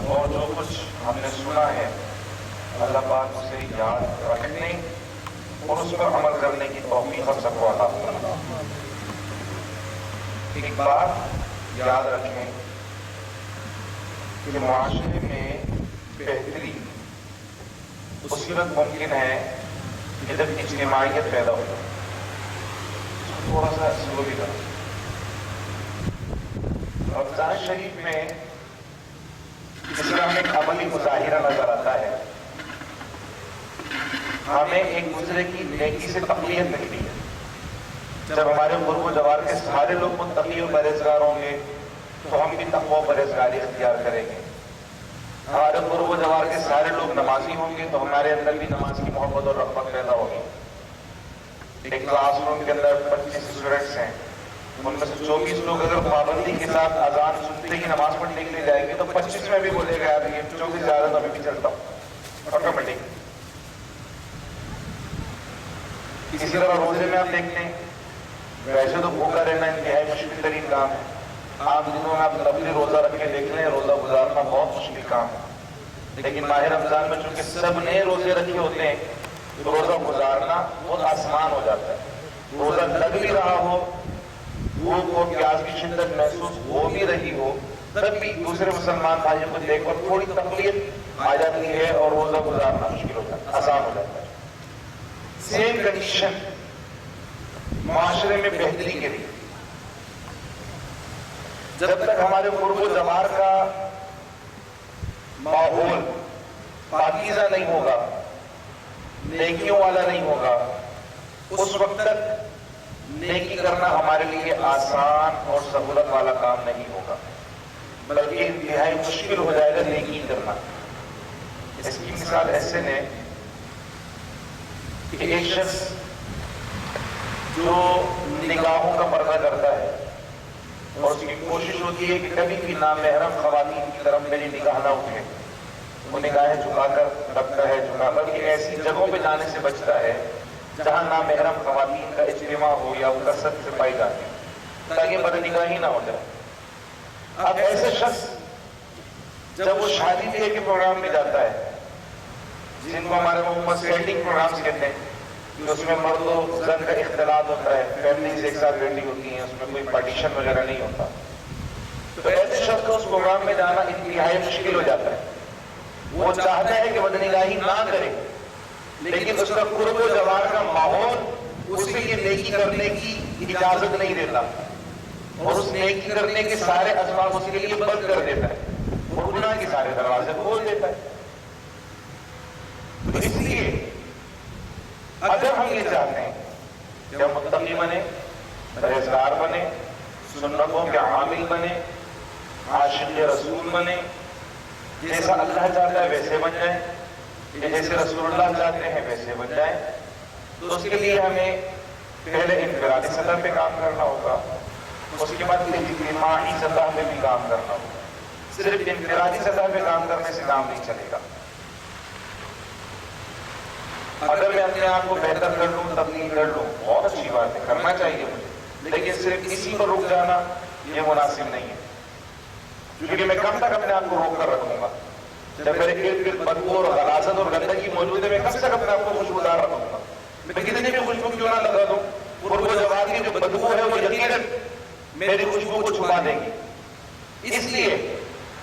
اور جو کچھ ہم نے سنا ہے اللہ پاک اسے یاد رکھنے اور اس پر عمل کرنے کی توفیق ہم سب کو عطا فرمائے۔ ایک بات یاد رکھیں کہ معاشرے میں بہتری اسی وقت ممکن ہے کہ جب اجتماعیت پیدا ہو جائے۔ تھوڑا سا سلولی کریں۔ رمضان شریف میں اسلام ایک عملی مظاہرہ نظر آتا ہے۔ ہمیں ایک دوسرے کی نیکی سے تقویت ملتی ہے۔ جب ہمارے قرب و جوار کے سارے لوگ متقی و پرہیزگار ہوں گے تو ہم بھی تقوی و پرہیزگاری اختیار کریں گے۔ ہمارے قرب و جوار کے سارے لوگ نمازی ہوں گے تو ہمارے اندر بھی نماز کی محبت اور رغبت پیدا ہوگی۔ ایک کلاس روم کے اندر 25 اسٹوڈنٹس ہیں، ان میں سے 24 لوگ اگر پابندی کے ساتھ اذان سنتے ہی نماز پڑھنے کے لیے جائیں گے تو 25 میں بھی بولے گا یار یہ 24 زیادہ تو میں بھی چلتا ہوں آٹومیٹک۔ اسی طرح روزے میں آپ دیکھتے ہیں، ویسے تو بھوکا رہنا انتہائی مشکل ترین کام ہے۔ آپ دنوں میں آپ نفلی روزہ رکھے دیکھ لیں، روزہ گزارنا بہت مشکل کام ہے، لیکن ماہ رمضان میں چونکہ سب نے روزے رکھے ہوتے ہیں تو روزہ گزارنا بہت آسان ہو جاتا ہے۔ روزہ لگ بھی رہا ہو، بھوک اور پیاس کی شدت محسوس ہو بھی رہی ہو، تب بھی دوسرے مسلمان بھائیوں کو دیکھ کر تھوڑی تکلیف آ جاتی ہے اور روزہ گزارنا مشکل ہو جاتا ہے، آسان ہو جاتا ہے۔ سیم کنڈیشن معاشرے میں بہتری کے لیے، جب تک ہمارے قرب و جوار کا ماحول پاکیزہ نہیں ہوگا، نیکیوں والا نہیں ہوگا، اس وقت تک نیکی کرنا ہمارے لیے آسان اور سہولت والا کام نہیں ہوگا، بلکہ انتہائی مشکل ہو جائے گا نیکی کرنا۔ اس کی مثال ایسے نے کہ ایک شخص جو نگاہوں کا پردہ کرتا ہے اور اس کی کوشش ہوتی ہے کہ کبھی بھی نامحرم خواتین کی طرف میری نگاہ نہ اٹھے، وہ نگاہیں جھکا کر رکھتا ہے، بلکہ ایسی جگہوں پہ جانے سے بچتا ہے جہاں نامحرم خواتین کا اجتماع ہو یا وہ کثرت سے پائی جاتی ہے، تاکہ بدنگاہی نہ ہو جائے۔ اب ایسے شخص جب وہ شادی بیاہ کے پروگرام میں جاتا ہے، جن کو ہمارے محمد سیٹنگ پروگرامز کہتے ہیں، کہ اس میں مرد و زن کا اختلاط ہوتا ہے، فیملیز ایک ساتھ بیٹھی ہوتی ہیں، اس میں کوئی پارٹیشن وغیرہ نہیں ہوتا، تو ایسے شخص کو اس پروگرام میں جانا انتہائی مشکل ہو جاتا ہے۔ وہ چاہتا ہے کہ بدنگاہی نہ کرے، لیکن اس کا قرب و جوار کا ماحول اسے یہ نیکی کرنے کی اجازت نہیں دیتا، اور اس نیکی کرنے کے سارے اسباب اس کے لیے بند کر دیتا ہے اور گناہ کے سارے دروازے کھول دیتا ہے۔ تو اس لیے اگر ہم یہ چاہتے ہیں کہ ہم متقی بنے، پرہیزگار بنے، سنتوں کے عامل بنے، عاشق رسول بنے، جیسا اللہ چاہتا ہے ویسے بن جائیں، جیسے رسول اللہ چاہتے ہیں ویسے بن جائیں، تو اس کے لیے ہمیں پہلے انفرادی سطح پہ کام کرنا ہوگا، اس کے بعد اجتماعی سطح پہ بھی کام کرنا ہوگا۔ صرف انفرادی سطح پہ کام کرنے سے کام نہیں چلے گا۔ اگر میں اپنے آپ کو بہتر کر لوں، تبلیغ کر لوں، بہت اچھی بات ہے، کرنا چاہیے مجھے، لیکن صرف اسی پر رک جانا یہ مناسب نہیں ہے، کیونکہ میں کب تک اپنے آپ کو روک کر رکھوں گا؟ جب میرے ارد گرد بدبو اور غلاظت اور گندگی موجود ہے، میں کب تک اپنے آپ کو خوشبودار رکھوں گا؟ میں کتنی بھی خوشبو کیوں نہ لگا دوں، قرب و جوار کی جو بدبو ہے وہ یقیناً میری خوشبو کو چھپا دے گی۔ اس لیے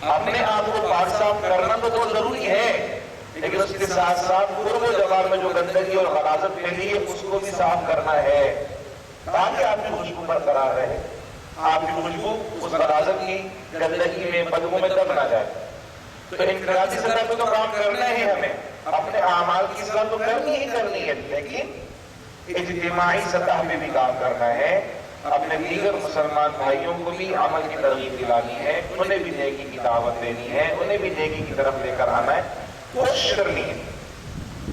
اپنے آپ کو پاک صاف کرنا تو بہت ضروری ہے، لیکن اس کے ساتھ ساتھ قرب و جوار میں جو گندگی اور غلاظت پھیلی ہے اس کو بھی صاف کرنا ہے، تاکہ آپ کی خوشبو برقرار رہے، آپ کی خوشبو اس غلاظت کی گندگی میں بدبو میں دب نہ جائے۔ تو انفرادی سطح پہ تو کام کرنا ہے، ہمیں اپنے اعمال کی اصلاح تو کرنی ہی کرنی ہے، لیکن اجتماعی سطح پہ بھی کام کرنا ہے، اپنے دیگر مسلمان بھائیوں کو بھی عمل کی ترغیب دلانی ہے، انہیں بھی نیکی کی دعوت دینی ہے، انہیں بھی نیکی کی طرف لے کر آنا ہے، کوشش کرنی ہے،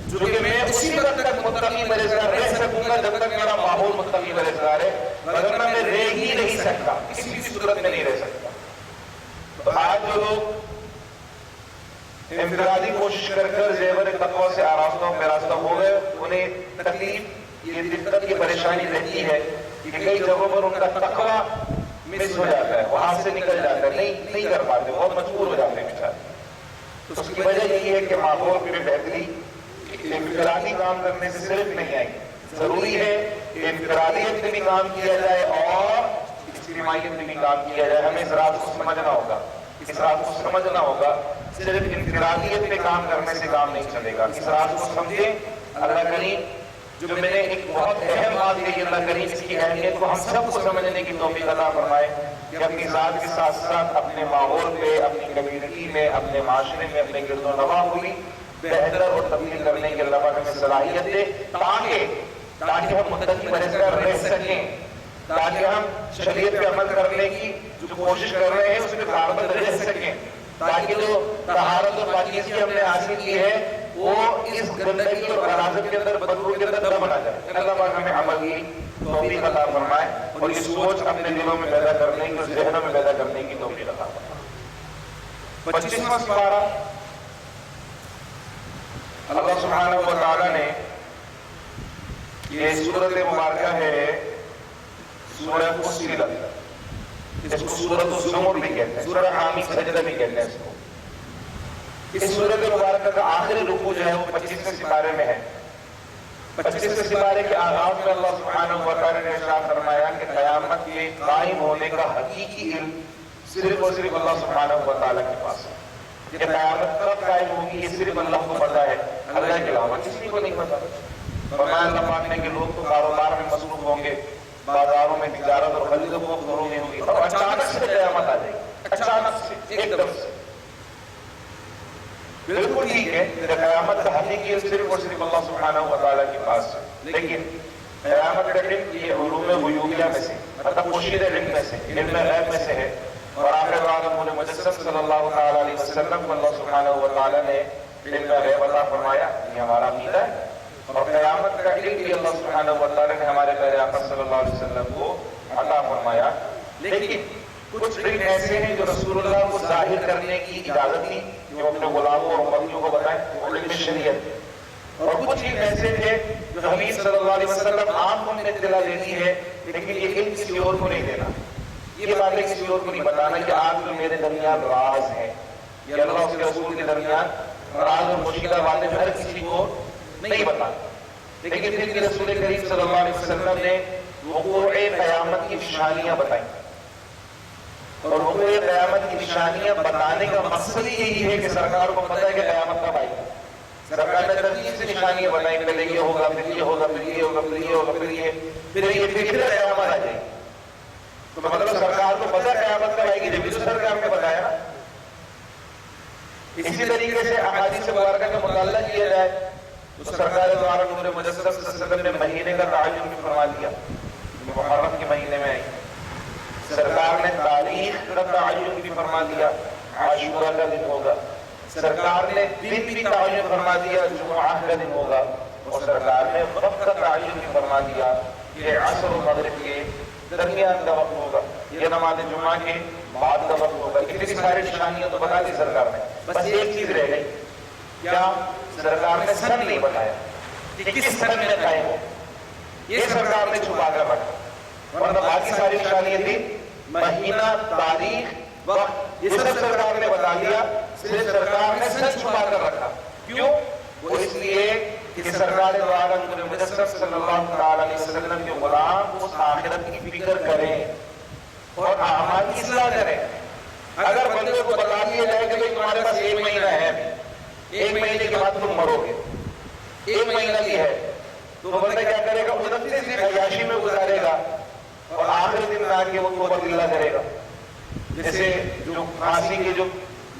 کیونکہ میں اسی وقت تک متقی پرہیزگار رہ سکوں گا جب تک میرا ماحول متقی پرہیزگار ہے، ورنہ میں رہ ہی نہیں سکتا، کسی بھی صورت میں نہیں رہ سکتا۔ تو آج جو لوگ انفرادی کوشش کر کر زیور تقوی سے آراستہ و پیراستہ ہو گئے، انہیں تکلیف، یہ دقت کی پریشانی رہتی ہے کہ کئی جگہوں پر ان کا تقوی مس ہو جاتا ہے، وہ ہاتھ سے نکل جاتا ہے، نہیں کر پاتے، بہت مجبور ہو جاتے ہیں بیچارے۔ تو اس کی وجہ یہی ہے کہ ماحول کی بہتری انفرادی کام کرنے سے صرف نہیں آئے گی، ضروری ہے کہ انفرادیت میں بھی کام کیا جائے اور اجتماعیت میں بھی کام کیا جائے. ہمیں اس رات کو سمجھنا ہوگا، اس رات کو سمجھنا ہوگا. صرف انفرادیت پہ کام کرنے سے کام نہیں چلے گا. اس رات کو سمجھیں. اللہ کریم جو میں نے ایک بہت اہم بات کہی، اللہ کریم اس کی اہمیت کو ہم سب کو سمجھنے کی توفیق عطا فرمائے کہ اپنی ذات کے ساتھ ساتھ اپنے ماحول پہ، اپنی کمیونٹی میں، اپنے معاشرے میں، اپنے گرد و نواح کو بھی بہتر اور تبدیل کرنے کی اللہ پاک ہمیں صلاحیت دے، تاکہ ہم متقی پرہیزگار رہ سکیں، تاکہ ہم شریعت پہ عمل کرنے کی جو کوشش کر رہے ہیں اس میں کاربند رہ سکیں، تاکہ جو طہارت اور پاکیزگی ہم نے حاصل کی ہے وہ اس گندگی اور غلاظت کے اندر، بدبو کے اندر نہ بنا جائے. اللہ پاک ہمیں عمل کی توفیق عطا فرمائے اور یہ سوچ اپنے دلوں میں پیدا کرنے کی اور ذہنوں میں پیدا کرنے کی توفیق عطا فرمائے. 25واں سپارہ اللہ سبحانہ و تعالیٰ نے، یہ سورۃ مبارکہ ہے سورہ فصلت، اس کو سورۃ الزمر بھی کہتے ہیں، سورہ حامی سجدہ بھی کہتے ہیں اس کو. اس سورۃ مبارکہ کا آخری رکوع جو ہے وہ 25ویں سپارے میں ہے. 25ویں سپارے کے آغاز میں اللہ سبحانہ و تعالیٰ نے ارشاد فرمایا کہ قیامت کے قائم ہونے کا حقیقی علم صرف اور صرف اللہ سبحانہ و تعالیٰ کے پاس ہے. کہ قیامت کب قائم ہوگی یہ صرف اللہ کو پتہ ہے، اللہ کے علاوہ کسی کو نہیں پتہ. فرمایا اللہ پاک نے کہ لوگ تو کاروبار میں مصروف ہوں گے، بازاروں میں تجارت اور خرید و فروخت میں ہوگی، اور اچانک سے قیامت آ جائے گی، اچانک سے، ایک دم سے. بالکل ٹھیک ہے کہ قیامت کا حقیقی علم صرف اور صرف اللہ سبحانہ و تعالیٰ کے پاس ہے، لیکن قیامت کا علم یہ علوم غیوبیہ میں سے، مطلب پوشیدہ علم میں سے، علم غیب میں سے ہے. اور آخر عالم مجسم صلی اللہ تعالیٰ علیہ وسلم کو اللہ سبحانہ و تعالیٰ نے علم غیب عطا فرمایا. یہ ہمارا عقیدہ ہے. اور قیامت کا علم بھی اللہ سبحانہ و تعالیٰ نے ہمارے پیارے آقا صلی اللہ علیہ وسلم کو عطا فرمایا. لیکن کچھ علم ایسے ہیں جو رسول اللہ کو ظاہر کرنے کی اجازت تھی، جو اپنے غلاموں اور امتیوں کو بتائیں، وہ علم شریعت. اور کچھ علم ایسے تھے جو حبیب صلی اللہ علیہ وسلم آپ کو ہمیں اطلاع دینی ہے، لیکن یہ علم کسی اور کو نہیں دینا، یہ باتیں کسی اور کو نہیں بتانا کہ آج جو میرے درمیان راز ہے، یہ اللہ اس کے رسول کے درمیان راز اور مشکلہ باتیں جو ہر کسی کو نہیں بتانا. لیکن پھر بھی رسول کریم صلی اللہ علیہ وسلم نے وقوع قیامت کی نشانیاں بتائیں. اور وقوع قیامت کی نشانیاں بتانے کا مقصد یہی ہے کہ سرکار کو پتہ ہے کہ قیامت کب آئے گی. سرکار نے ترتیب سے نشانیاں بتائیں، پہلے یہ ہوگا، پھر یہ ہوگا، پھر یہ ہوگا، پھر یہ ہوگا، پھر قیامت آ جائے گی. تو مطلب سرکار کو پتہ قیامت کب آئے گی، جب سرکار نے بتایا نا. اسی طریقے سے احادیث مبارکہ کا مطالعہ کیا جائے تو سرکار دوارا نور مجسم صلی اللہ علیہ وسلم نے مہینے کا تعین بھی فرما دیا. محرم کے مہینے میں آئی. سرکار نے تاریخ کا تعین بھی فرما دیا، عاشورہ کا دن ہوگا. سرکار نے دن بھی تعین فرما دیا، جمعہ کا دن ہوگا. اور سرکار نے وقت کا تعین بھی فرما دیا کہ عصر و مغرب کے درمیان کا وقت ہوگا، یہ نماز جمعہ کے بعد کا وقت ہوگا. اتنی ساری نشانیاں تو بتا دی سرکار نے. بس ایک چیز رہ گئی، کیا سرکار نے سن نہیں بتایا کہ کس سن میں قائم ہو. یہ سرکار نے چھپا کر رکھا. ورنہ باقی ساری نشانیاں تھی، مہینہ، تاریخ، وقت، یہ سب سرکار نے بتا دیا. صرف سرکار نے سن چھپا کر رکھا. کیوں؟ وہ اس لیے کہ سرکار دوارا مجسم صلی اللہ تعالیٰ علیہ وسلم کے غلام اس آخرت کی فکر کریں اور اعمال کی اصلاح کریں. اگر بندے کو بتا دیا جائے کہ تمہارے پاس 1 مہینہ ہے، 1 مہینے کے بعد تم مرو گے، 1 مہینہ بھی ہے، تو بندہ کیا کرے گا؟ 29 دن عیاشی میں گزارے گا اور آخری دن آ کے وہ توبہ اللہ کرے گا. جیسے جو پھانسی کے جو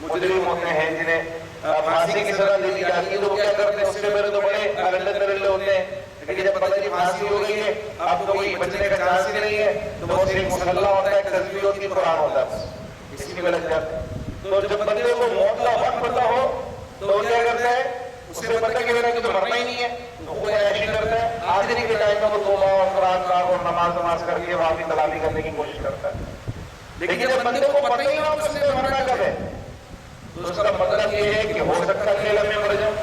مجرم ہوتے ہیں، جنہیں پھانسی کی سزا دے دی جاتی ہے، تو وہ کیا کرتے ہیں؟ اس سے میرے تو بڑے ترلے ہوتے ہیں. لیکن جب پتہ چلی پھانسی ہو گئی ہے، اب تو کوئی بچنے کا چانس ہی نہیں ہے، تو بہت صرف مسلح ہوتا ہے، تصویر ہوتی ہے، قرآن ہوتا ہے، بس اسی میں لگ جاتے ہیں. تو جب بندے کو موت کا وقت پتہ ہو تو وہ کیا کرتا ہے؟ اس سے پتہ کہ میرا تو مرنا ہی نہیں ہے، تو وہ ایشی کرتا ہے. آخری کے ٹائم میں وہ توبہ اور قرآن کا اور نماز کر کے واقعی تلامی کرنے کی کوشش کرتا ہے. لیکن جب بندے کو پتہ ہی نہ ہو اس سے مرنا کب ہے، تو اس کا مطلب یہ ہے کہ ہو سکتا ہے کہ میں مر جاؤں،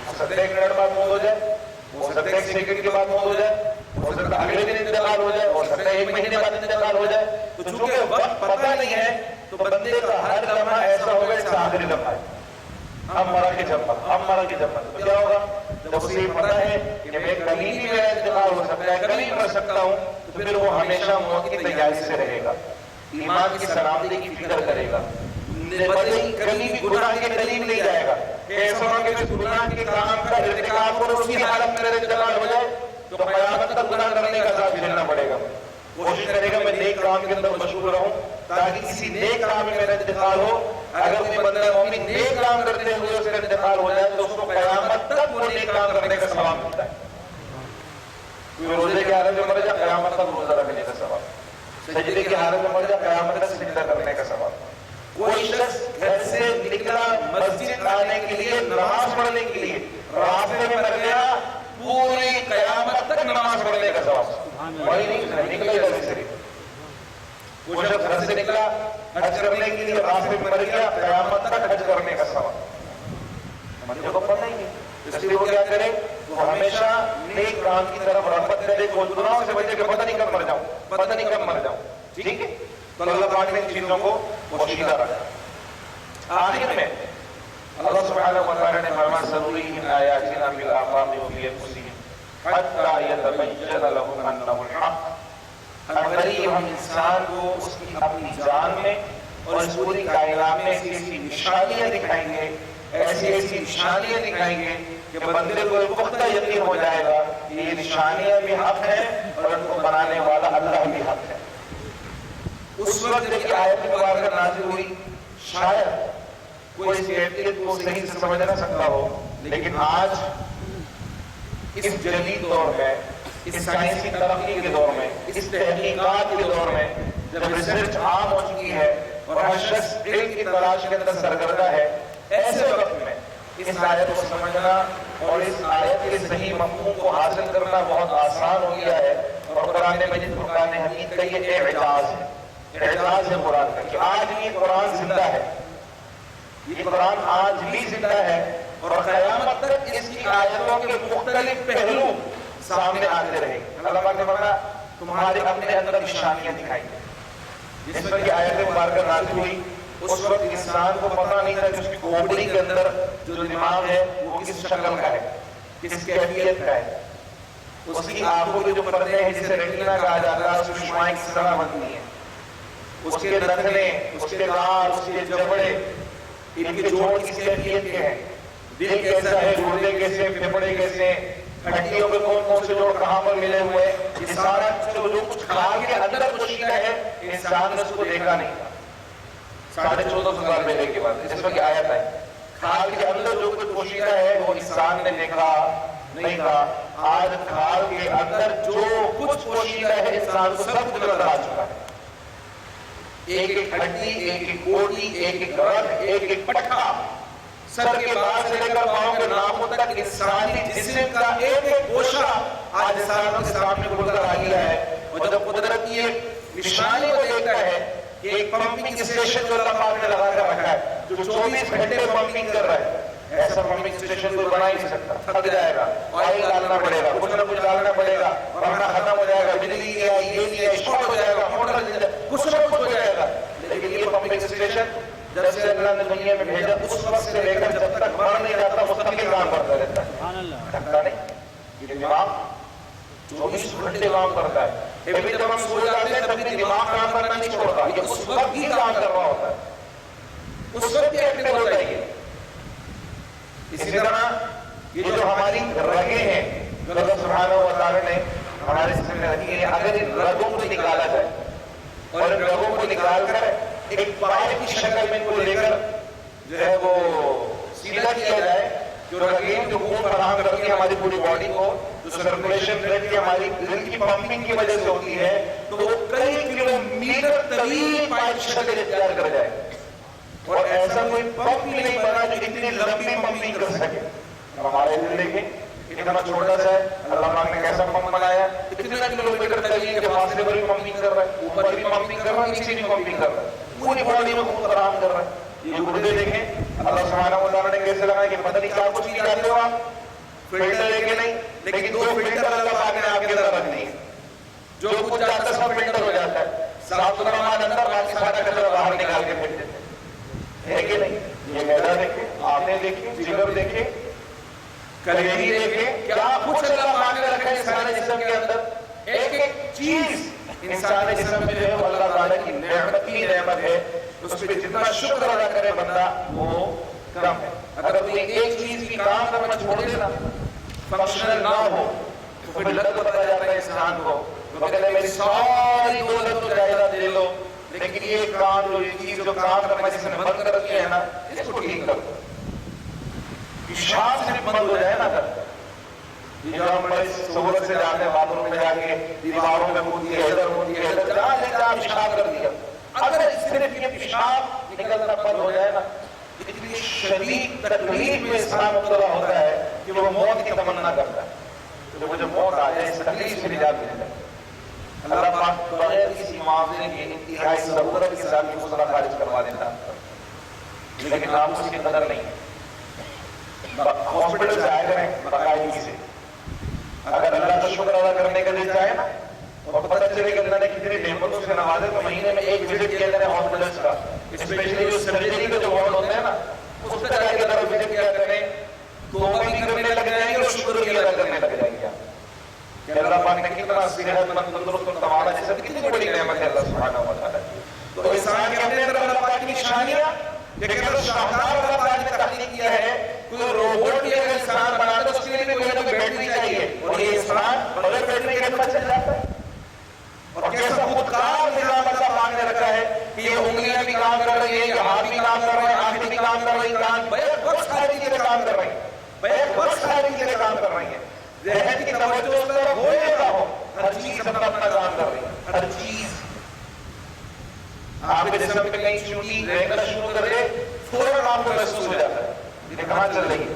ہو سکتا ہے 1 منٹ بعد موت ہو جائے، ہو سکتا ہے 1 سیکنڈ کے بعد موت ہو جائے، ہو سکتا ہے اگلے دن انتقال ہو جائے، ہو سکتا ہے 1 مہینے بعد انتقال ہو جائے. تو چونکہ وقت پتہ نہیں ہے تو بندے کا ہر لمحہ ایسا ہوگا جیسے آخری لمحہ ہے. اب مرا کے جب مت، اب مرا کے جب مت، تو کیا ہوگا؟ جب اسے یہ پتا ہے کہ میں کبھی بھی میرا انتقال ہو سکتا ہے، کبھی مر سکتا ہوں، تو پھر وہ ہمیشہ موت کی تیاری سے رہے گا، ایمان کی سلامتی کی فکر کرے گا، کبھی بھی گناہ کے قریب نہیں جائے گا کہ ایسا ہو کہ گناہ کے کام کا ارتکاب اور اسی حالت میں انتقال ہو جائے تو قیامت تک گناہ کرنے کا عذاب جھیلنا پڑے گا۔ کوشش کرے گا میں نیک کام کے اندر مشغول رہوں تاکہ کسی نیک کام میں میرا انتقال ہو۔ اگر کوئی بندہ مومن نیک کام کرتے ہوئے اس کا انتقال ہو جائے تو اس کو قیامت تک وہ نیک کام کرنے کا ثواب ملتا ہے۔ کوئی روزے کی حالت میں مر جائے قیامت تک روزہ رکھنے کا ثواب، سجدے کی حالت میں مر جائے قیامت تک سجدہ کرنے کا ثواب۔ کوئی شخص گھر سے نکلا مسجد آنے کے لیے، نماز پڑھنے کے لیے، راستے میں مر گیا، پوری قیامت تک نماز پڑھنے کا ثواب، وہی نہیں نکلے گا صرف۔ کوئی شخص گھر سے نکلا حج کرنے کے لیے، راستے میں مر گیا، قیامت تک حج کرنے کا ثواب۔ مجھے تو پتہ ہی نہیں، اس لیے وہ کیا کرے؟ وہ ہمیشہ نیک کام کی طرف رغبت کرے، کوئی گناہوں سے بچے کہ پتہ نہیں کب مر جاؤں، پتہ نہیں کب مر جاؤں، ٹھیک ہے؟ تو اللہ پاک نے ان چیزوں کو پوشیدہ رکھا۔ آخر میں اللہ سبحانہ و تعالی نے فرمایا سنریہم آیاتنا فی الآفاق وفی انفسہم حتی یتبین لہم انہ الحق۔ قریب ہم انسان کو اس کی اپنی جان میں اور اس پوری کائنات میں ایسی ایسی نشانیاں دکھائیں گے، ایسی ایسی نشانیاں دکھائیں گے کہ بندے کو پختہ یقین ہو جائے گا کہ یہ نشانیاں بھی حق ہیں اور ان کو بنانے والا اللہ بھی حق ہے۔ اس وقت جب یہ آیت مبارکہ نازل ہوئی شاید کوئی اس کیفیت کو صحیح سے سمجھ نہ سکتا ہو، لیکن آج اس جدید دور میں، اس سائنسی ترقی کے دور میں، اس تحقیقات کے دور میں جب ریسرچ عام ہو چکی ہے اور ہر شخص علم کی تلاش کے اندر سرگردہ ہے، ایسے وقت میں اس آیت کو سمجھنا اور اس آیت کے صحیح مفہوم کو حاصل کرنا بہت آسان ہو گیا ہے۔ اور قرآن مجید فرقان حمید کا یہ اعجاز ہے، اعجاز ہے قرآن کا کہ آج بھی قرآن زندہ ہے، یہ قرآن آج بھی زندہ ہے اور قیامت تک اس کی آیتوں کے مختلف پہلو سامنے آتے رہیں گے۔ اللہ پاک نے فرمایا تمہارے اپنے اندر نشانیاں دکھائیں گے۔ جس پر یہ آیت مبارکہ نازل ہوئی اس وقت انسان کو پتہ نہیں تھا کہ اس کی کھوپڑی کے اندر جو دماغ ہے وہ کس شکل کا ہے، کس کیفیت کا ہے، اس کی آنکھوں کے جو پردے ہیں جسے ریٹینا کہا جاتا ہے، اس کی شعاعیں کس طرح بنتی ہیں، اس کے نتنے، اس کے گال، اس کے جبڑے، ان کے جوڑ کس کیفیت کے ہیں، دل کیسا ہے، گردے کیسے، پھیپھڑے کیسے، ہڈیوں کے کون کون سے جوڑ کہاں پر ملے ہوئے، یہ سارا جو کچھ کھال کے اندر پوشیدہ ہے انسان نے اس کو دیکھا نہیں تھا۔ 1450 سال پہلے کے بعد اس وقت آیت ہے، کھال کے اندر جو کچھ پوشیدہ ہے وہ انسان نے دیکھا نہیں تھا۔ آج کھال کے اندر جو کچھ پوشیدہ ہے انسان کو سب کچھ نظر آ چکا ہے۔ ایک ایک ہڈی، ایک ایک گوٹی، ایک ایک رگ، ایک ایک پٹھا، سر کے بال سے لے کر پاؤں کے ناخن تک انسانی جسم کا ایک ایک گوشہ آج انسان کے سامنے کھل کر آ گیا ہے۔ اور جب قدرت کی ایک نشانی کو دیکھتا ہے کہ ایک پمپنگ اسٹیشن جو اللہ پاک نے لگا کر رکھا ہے جو 24 گھنٹے پمپنگ کر رہا ہے، ایسا پمپنگ اسٹیشن کوئی بنا ہی نہیں سکتا، تھک جائے گا، آئل ڈالنا پڑے گا، کچھ نہ کچھ ڈالنا پڑے گا، ورنہ ختم ہو جائے گا، بجلی نہیں ہے، یہ نہیں ہے، شارٹ ہو جائے گا، موٹر کچھ نہ کچھ ہو جائے گا۔ لیکن یہ پمپنگ اسٹیشن جب سے اللہ نے دنیا میں بھیجا اس وقت سے لے کر جب تک مر نہیں جاتا مستقل کام کرتا رہتا ہے، تھکتا نہیں۔ یہ دماغ 24 گھنٹے کام کرتا ہے، ابھی جب ہم سو جاتے ہیں تب بھی دماغ کام کرنا نہیں چھوڑتا، یہ اس وقت ہی کام کر رہا ہوتا ہے، اس وقت ہی ایکٹیو ہوتا ہے یہ۔ اسی طرح یہ جو ہماری رگیں ہیں جو اللہ سبحانہ و تعالی نے ہمارے جسم میں رکھی ہیں، اگر ان رگوں کو نکالا جائے اور ان رگوں کو نکال کر ایک پائپ کی شکل میں ان کو لے کر جو ہے وہ سیدھا کیا جائے، جو رگیں جو خون فراہم کرتی ہے ہماری پوری باڈی کو، جو سرکولیشن بلڈ کی ہماری دل کی پمپنگ کی وجہ سے ہوتی ہے، تو وہ کئی کلومیٹر طویل پائپ کی شکل اختیار کر جائے اور ایسا کوئی پمپ ہی نہیں بنا جو اتنی لمبی پمپنگ کر سکے۔ ہمارے دل دیکھیں اتنا چھوٹا سا ہے، اللہ پاک نے کیسا پمپ بنایا، اتنا کلومیٹر طویل کے فاصلے پر بھی پمپنگ کر رہا ہے، اوپر بھی پمپنگ کر رہا ہے، نیچے بھی پمپنگ کر رہا ہے، پوری باڈی میں خون فراہم کر رہا ہے۔ یہ گردے دیکھیں اللہ سبحانہ و تعالیٰ نے کیسے لگایا کہ پتہ نہیں کیا کچھ کی جاتے ہو آپ، فلٹر لے کے نہیں، لیکن 2 فلٹر اللہ پاک نے آپ کے اندر رکھ دیے، جو کچھ جاتا ہے سب فلٹر ہو جاتا ہے، صاف ستھرا مال اندر، باقی سارا کچرا باہر نکال کے پھینک دیتے ہیں، ہے کہ نہیں؟ یہ میدان دیکھیں، آنکھیں دیکھیں, جگر دیکھیں, کلیجی دیکھیں, کیا کچھ اللہ پاک نے رکھا ہے انسان جسم کے اندر. ایک ایک چیز انسان جسم میں جو ہے وہ اللہ تعالیٰ کی نعمت کی نعمت ہے, اس پہ جتنا شکر ادا کرے بندہ وہ کم ہے. اگر کوئی ایک چیز بھی کام کرنا چھوڑ دے نا, فنکشنل نہ ہو, تو پھر لت بتا جاتا ہے انسان کو, وہ کہتے ہیں میری ساری دولت و جائیداد دے لو لیکن یہ کام جو یہ چیز جو کام کرنا جس نے بند کر دیا ہے نا اس کو ٹھیک کر دو. پیشاب صرف بند ہو جائے نا, یہ جو ہم بڑے سہولت سے جاتے ہیں باتھ روم میں جا کے دیواروں میں ہوتی ہے, ادھر ہوتی ہے, ادھر جہاں لے جا پیشاب کر دیا, اگر صرف یہ پیشاب نکلنا بند ہو جائے نا, اتنی شدید تکلیف میں انسان مبتلا ہوتا ہے کہ وہ موت کی تمنا کرتا ہے. تو مجھے موت آ جائے اس تکلیف سے نجات مل جائے. اللہ پاک بغیر کسی معاوضے کے انتہائی ضرورت کے ساتھ یہ مسئلہ خارج کروا دیتا, لیکن آپ اس کی قدر نہیں. ہاسپٹل سے آئے کریں باقاعدگی سے, اگر اللہ کا شکر ادا کرنے کا دل چاہے نا اور پتہ چلے کہ اللہ نے کتنی نعمتوں سے نوازے, تو مہینے میں ایک وزٹ کیا کریں ہاسپٹلس کا, اسپیشلی جو سرجری کے جو وارڈ ہوتے ہیں نا اس پہ جا کے طرف وزٹ کیا کریں, توبہ بھی کرنے لگ جائیں گے اور شکر بھی ادا کرنے لگ جائیں گے کہ اللہ پاک نے کتنا صحت مند تندرست اور توانا جسم, کتنی بڑی نعمت ہے اللہ سبحانہ و تعالیٰ کی. تو انسان کے اپنے اندر اللہ پاک کی نشانیاں, لیکن اگر شاہکار اللہ پاک نے تخلیق کیا ہے, کوئی روبوٹ بھی اگر انسان بنا تو اس کے لیے کوئی نہ کوئی بیٹری چاہیے, اور یہ انسان بغیر بیٹری کے اندر چل جاتا ہے. اور کیسا خودکار نظام اللہ پاک نے رکھا ہے کہ یہ انگلیاں بھی کام کر رہی ہیں, یہ ہاتھ بھی کام کر رہے ہیں, آنکھیں بھی کام کر رہی ہیں, کان بیک وقت ساری چیزیں کام کر رہی ہیں, بیک وقت ساری چیزیں کام کر رہی ہیں. ذہن کی توجہ اس طرف ہو یا نہ ہو, ہر چیز اپنا اپنا کام کر رہی ہے, ہر چیز. آپ کے جسم پہ کہیں چونٹی رہنا شروع کر دے, فوراً آپ کو محسوس ہو جاتا ہے یہ کہاں چل رہی ہے,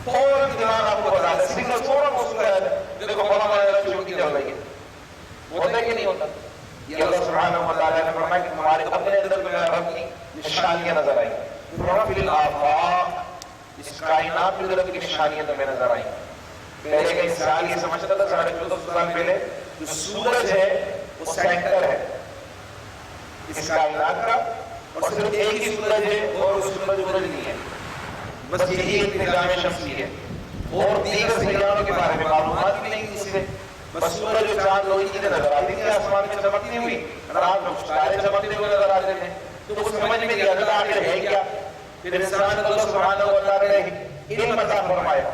فوراً دماغ آپ کو بتاتا ہے, سگنل فوراً محسوس ہو جاتا ہے, دیکھو بڑا بڑا چونٹی چل رہی ہے. ہوتا ہے کہ نہیں ہوتا؟ یہ اللہ سبحانہ و تعالیٰ نے فرمایا کہ ہمارے اپنے اندر میں رب کی نشانیاں نظر آئیں, فی الآفاق, اس کائنات میں رب کی نشانیاں تمہیں نظر آئیں. پہلے کا انسان یہ سمجھتا تھا 1450 سال پہلے جو سورج ہے وہ سینٹر ہے اس کائنات کا, اور صرف ایک ہی سورج ہے اور وہ سورج نہیں ہے, بس یہی ایک نظام شمسی ہے, اور دیگر سیاروں کے بارے میں معلومات بھی نہیں اس سے. بس سورج اور چاند دو ہی چیزیں نظر آتی تھی آسمان میں چمکتی ہوئی, رات میں ستارے چمکتے ہوئے نظر آتے تھے, تو وہ سمجھ میں نہیں آتا آخر ہے کیا. پھر انسان اللہ سبحانہ و تعالیٰ نے علم عطا فرمایا,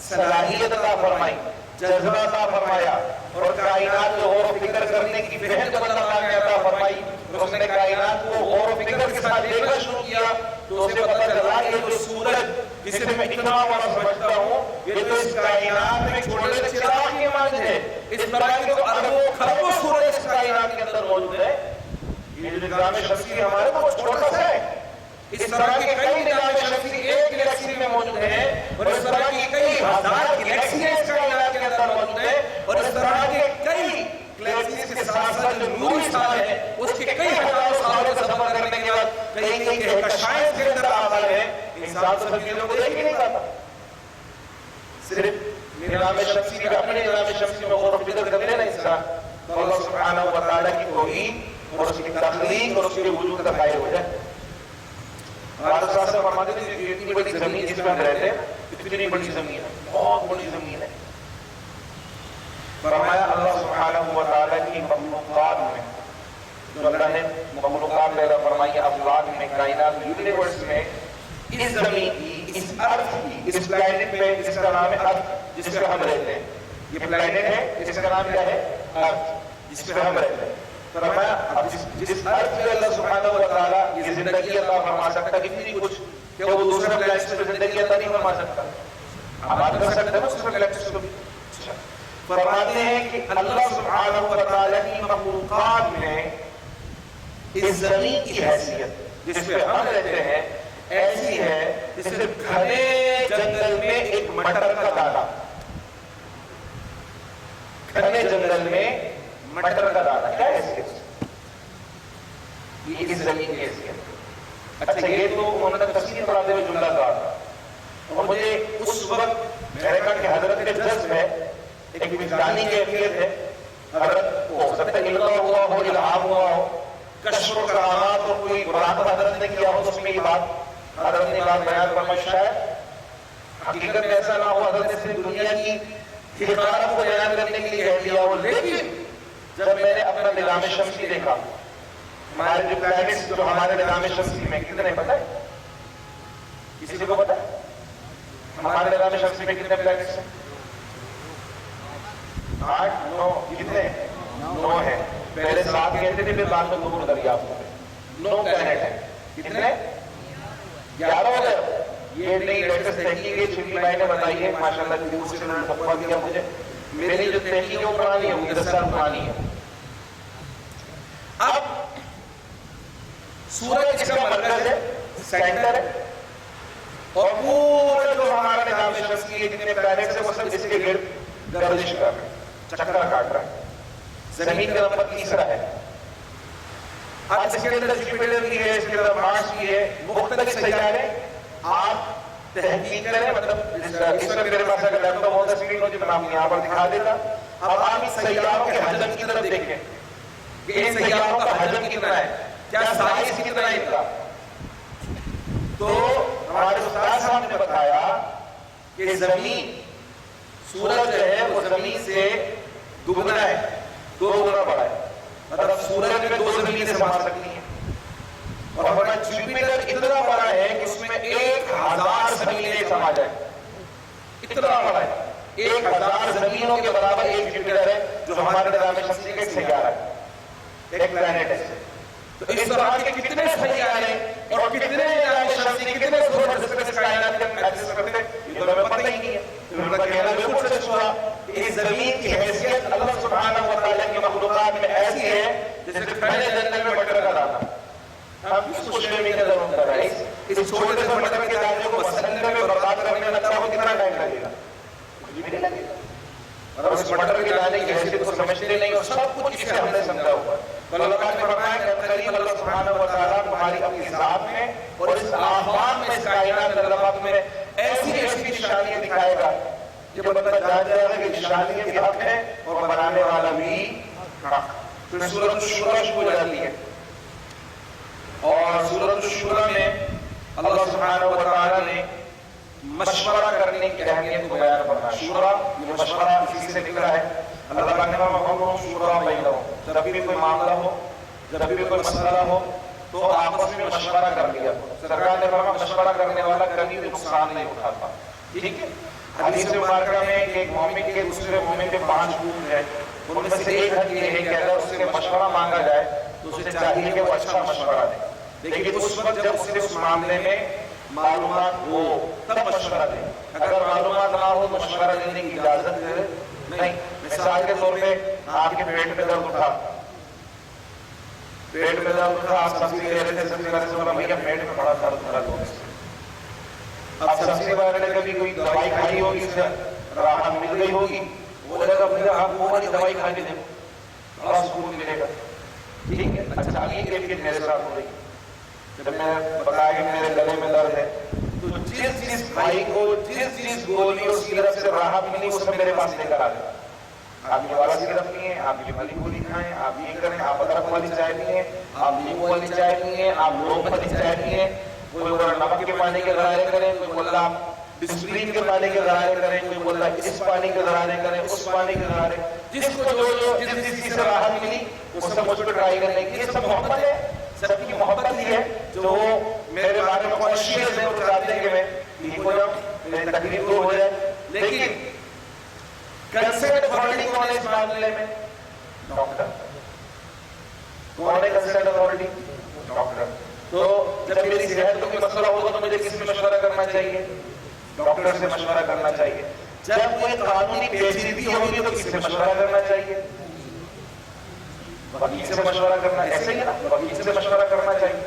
صلاحیت عطا فرمائی, جذبہ عطا فرمایا, اور کائنات کو غور و فکر کرنے کی فہم کو اللہ نے عطا فرمائی. اس نے کائنات کو غور و فکر کے ساتھ دیکھنا شروع کیا تو اسے پتہ چلا یہ جو سورج جسے میں اتنا بڑا سمجھتا ہوں یہ تو اس کائنات میں چھوٹے چراغ کے مانند ہے. اس طرح کے تو اربوں خربوں سورج اس کائنات کے اندر موجود ہے. یہ جو نظام شمسی ہمارے وہ چھوٹا سا ہے, اس طرح کے کئی نظام شمسی ایک گلیکسی میں موجود ہیں, اور اس طرح کی کئی ہزار گلیکسیاں اس کائنات کے اندر موجود ہیں, اور اس طرح کے کئی گلیکسیز کے ساتھ ساتھ جو نوری سال ہے اس کے کئی ہزاروں سالوں کا سفر کرنے کے بعد کئی کئی کہکشائیں کے اندر آتا ہے. انسان تو سب چیزوں کو دیکھ ہی نہیں پاتا, صرف نظام شمسی میں اپنے نظام شمسی میں غور و فکر کر لینا انسان تو اللہ سبحانہ و تعالیٰ کی توحید اور اس کی تخلیق اور اس کے وجود کا قائل ہو جائے. حضرت صاحب سے فرماتے تھے کہ اتنی بڑی زمین جس میں ہم رہتے ہیں اتنی بڑی زمین ہے, بہت بڑی زمین ہے. فرمایا اللہ سبحانہ و تعالیٰ کی مخلوقات میں جو اللہ نے مخلوقات پیدا فرمائی افلاک میں, کائنات یونیورس میں, اس زمین کی, اس ارتھ کی, اس پلانٹ پہ جس کا نام ہے ارتھ جس پہ ہم رہتے ہیں, یہ پلانٹ ہے جس کا نام کیا ہے ارتھ جس پہ ہم رہتے ہیں. فرمایا اب جس ارتھ پہ اللہ سبحانہ و تعالیٰ یہ زندگی عطا فرما سکتا ہے اتنی کچھ کہ وہ دوسرے پلانٹس پہ زندگی عطا نہیں فرما سکتا, آباد کر سکتا ہے دوسرے پلانٹس کو بھی. فرماتے ہیں کہ اللہ سبحانہ و تعالیٰ کی مخلوقات میں اس زمین کی حیثیت جس پہ ہم رہتے ہیں ایسی ہے جیسے گھنے جنگل میں ایک مٹر کا دانا, گھنے جنگل میں مٹر کا دانا. کیا حیثیت یہ اس زمین کی حیثیت. اچھا یہ تو انہوں نے تفسیر پڑھاتے ہوئے جملہ کہا, اور مجھے اس وقت میں نے کہا کہ حضرت کے جذب ہے, ایک وجدانی کیفیت ہے, حضرت کو ہو سکتا ہے علم ہوا ہو, الہام ہوا ہو, کشف و کرامات اور کوئی قرآن حضرت نے کیا ہو تو اس میں یہ بات حضرت نے بات بیان فرمائی. شاید حقیقت میں ایسا نہ ہو حضرت نے صرف دنیا کی حقارت کو بیان کرنے کے لیے کہہ دیا ہو، لیکن جب میں نے اپنا نظام شمسی دیکھا، ہمارے جو پلانٹس جو ہمارے نظام شمسی میں کتنے پتہ ہے؟ کسی کو پتہ ہے ہمارے نظام شمسی میں کتنے پلانٹس ہیں؟ 8 9 کتنے 9 ہیں. پہلے 7 کہتے تھے، پھر بعد میں 2 دریافت ہوئے. 9 پلانٹ ہیں. کتنے 11 ہو گئے. یہ نئی لیٹسٹ تحقیق ہے، چھوٹی بھائی نے بتائی ہے ماشاءاللہ، دوسرے نے فتویٰ دیا مجھے. میری جو تحقیق ہے وہ پرانی ہے، وہ 10 سال پرانی ہے. اب سورج اس کا مرکز ہے، سینٹر ہے، اور پورا جو ہمارا نظام شمسی ہے جتنے پلانٹس ہیں وہ سب اس کے گرد گردش کر رہے ہیں، چکر کاٹ رہے ہیں. زمین کا نمبر 3 ہے. اب اس کے اندر جوپیٹر بھی ہے، اس کے اندر مارس بھی ہے، مختلف سیارے. آپ تحقیق کریں، مطلب اس وقت میرے پاس اگر لیپ ٹاپ ہوتا اسکرین ہو جو میں آپ کو یہاں پر دکھا دیتا. اب آپ اس سیاروں کے حجم کی طرف دیکھیں کہ ان سیاروں کا حجم کتنا ہے، کیا سائز کتنا ہے ان کا. تو ہمارے استاد صاحب نے بتایا کہ زمین، سورج جو ہے وہ زمین سے دگنا ہے، 2 گنا بڑا ہے. مطلب سورج میں 2 زمینیں سما سکتی ہیں. اور ہمارا جوپیٹر اتنا بڑا ہے کہ اس میں 1000 زمینیں سما جائیں. اتنا بڑا ہے، 1000 زمینوں کے برابر ایک جوپیٹر ہے جو ہمارے نظام شمسی کا ایک سیارہ ہے، ایک پلانٹ ہے. تو اس طرح کے کتنے سیارے اور کتنے نظام شمسی، کتنے سولر سسٹم کائنات کے ایکسس کرتے ہیں، یہ تو ہمیں پتہ ہی نہیں ہے. ان کا کہنا بالکل سچ ہوا کہ اس زمین کی حیثیت اللہ سبحانہ و تعالیٰ کی مخلوقات میں ایسی ہے جیسے پہلے جنگل میں مٹر کا دانہ. ہم اس کو شروع میں نظر ہوتا رہا ہے، اس چھوٹے سے مٹر کے دانے کو مسلنے میں برباد کرنے لگتا ہو کتنا ٹائم لگے گا؟ کچھ بھی نہیں لگے گا. اور اس مٹر کے دانے کی حیثیت کو سمجھتے نہیں، اور سب کچھ اسے ہم نے سمجھا ہوا ہے. تو اللہ تعالیٰ نے فرمایا کہ قریب اللہ سبحانہ و تعالیٰ تمہاری اپنی ذات میں اور اس آفاق میں، اس کائنات میں ایسی ایسی نشانیاں دکھائے گا کہ بندہ جان جائے گا کہ نشانیاں بھی حق ہیں اور بنانے والا بھی حق. پھر سورۃ الشورى شروع ہو جاتی ہے، اور سورۃ الشورى میں اللہ سبحانہ و تعالیٰ نے مشورہ کرنے کی اہمیت کو بیان فرمایا. شورا یہ مشورہ اسی سے نکلا ہے. اللہ تعالیٰ نے فرمایا شورا بینہم، جب بھی کوئی معاملہ ہو، جب بھی کوئی مسئلہ ہو تو آپس میں مشورہ کر لیا. سرکار نے فرمایا مشورہ کرنے والا کبھی بھی نقصان نہیں اٹھاتا. ٹھیک ہے. حدیث مبارکہ میں کہ ایک مومن کے دوسرے مومن پہ 5 حقوق ہیں، ان میں سے ایک حق یہ ہے کہ اگر اس سے مشورہ مانگا جائے تو اسے چاہیے کہ وہ اچھا مشورہ دے. لیکن اس وقت جب اسے اس معاملے میں معلومات ہو تب مشورہ دے. اگر معلومات نہ ہو مشورہ دینے کی اجازت نہیں. مثال کے طور پہ آپ کے پیٹ میں درد اٹھا، آپ سبزی لے رہے تھے، سبزی والے سے بولا بھیا پیٹ میں بڑا درد ہو گیا. اب سبزی والے نے کبھی کوئی دوائی کھائی ہوگی، اس سے راحت مل گئی ہوگی، وہ لگا بھیا آپ وہ والی دوائی کھا کے دیں، بڑا سکون ملے گا. ٹھیک ہے. اچھا یہ کیفیت میرے ساتھ ہو رہی. جب میں بتایا کہ میرے گلے میں درد ہے تو جس بھائی کو جس گولی اور سیرپ سے راحت ملی اس میں میرے پاس لے کر آ جائے. آپ یہ والا سیرپ پیئیں، آپ یہ والی گولی کھائیں، آپ یہ کریں، آپ ادرک والی چائے پیئیں، آپ نیمبو والی چائے پیئیں، آپ لونگ والی چائے پیئیں. کوئی بولا نمک کے پانی کے غرارے کریں، کوئی بولا ڈسپلین کے پانی کے غرارے کریں، کوئی بولا اس پانی کے غرارے کریں، اس پانی کے غرارے. جس کو جس چیز سے راحت ملی وہ سب مجھ پہ ٹرائی کرنے کی. یہ سب محبت ہے، سب کی محبت ہی ہے جو میرے بارے میں خواہشیت ہے وہ چاہتے ہیں کہ میں ٹھیک ہو جاؤں، میری تکلیف دور ہو جائے. لیکن کنسرٹ اتھارٹی کون ہے اس معاملے میں؟ ڈاکٹر. کون ہے کنسرٹ اتھارٹی؟ ڈاکٹر. تو جب میری صحت کو کوئی مسئلہ ہوگا تو مجھے کس سے مشورہ کرنا چاہیے؟ ڈاکٹر سے مشورہ کرنا چاہیے. جب کوئی قانونی پیچیدگی ہوگی تو کس سے مشورہ کرنا چاہیے؟ وکیل سے مشورہ کرنا. ایسے ہی نا، وکیل سے مشورہ کرنا چاہیے.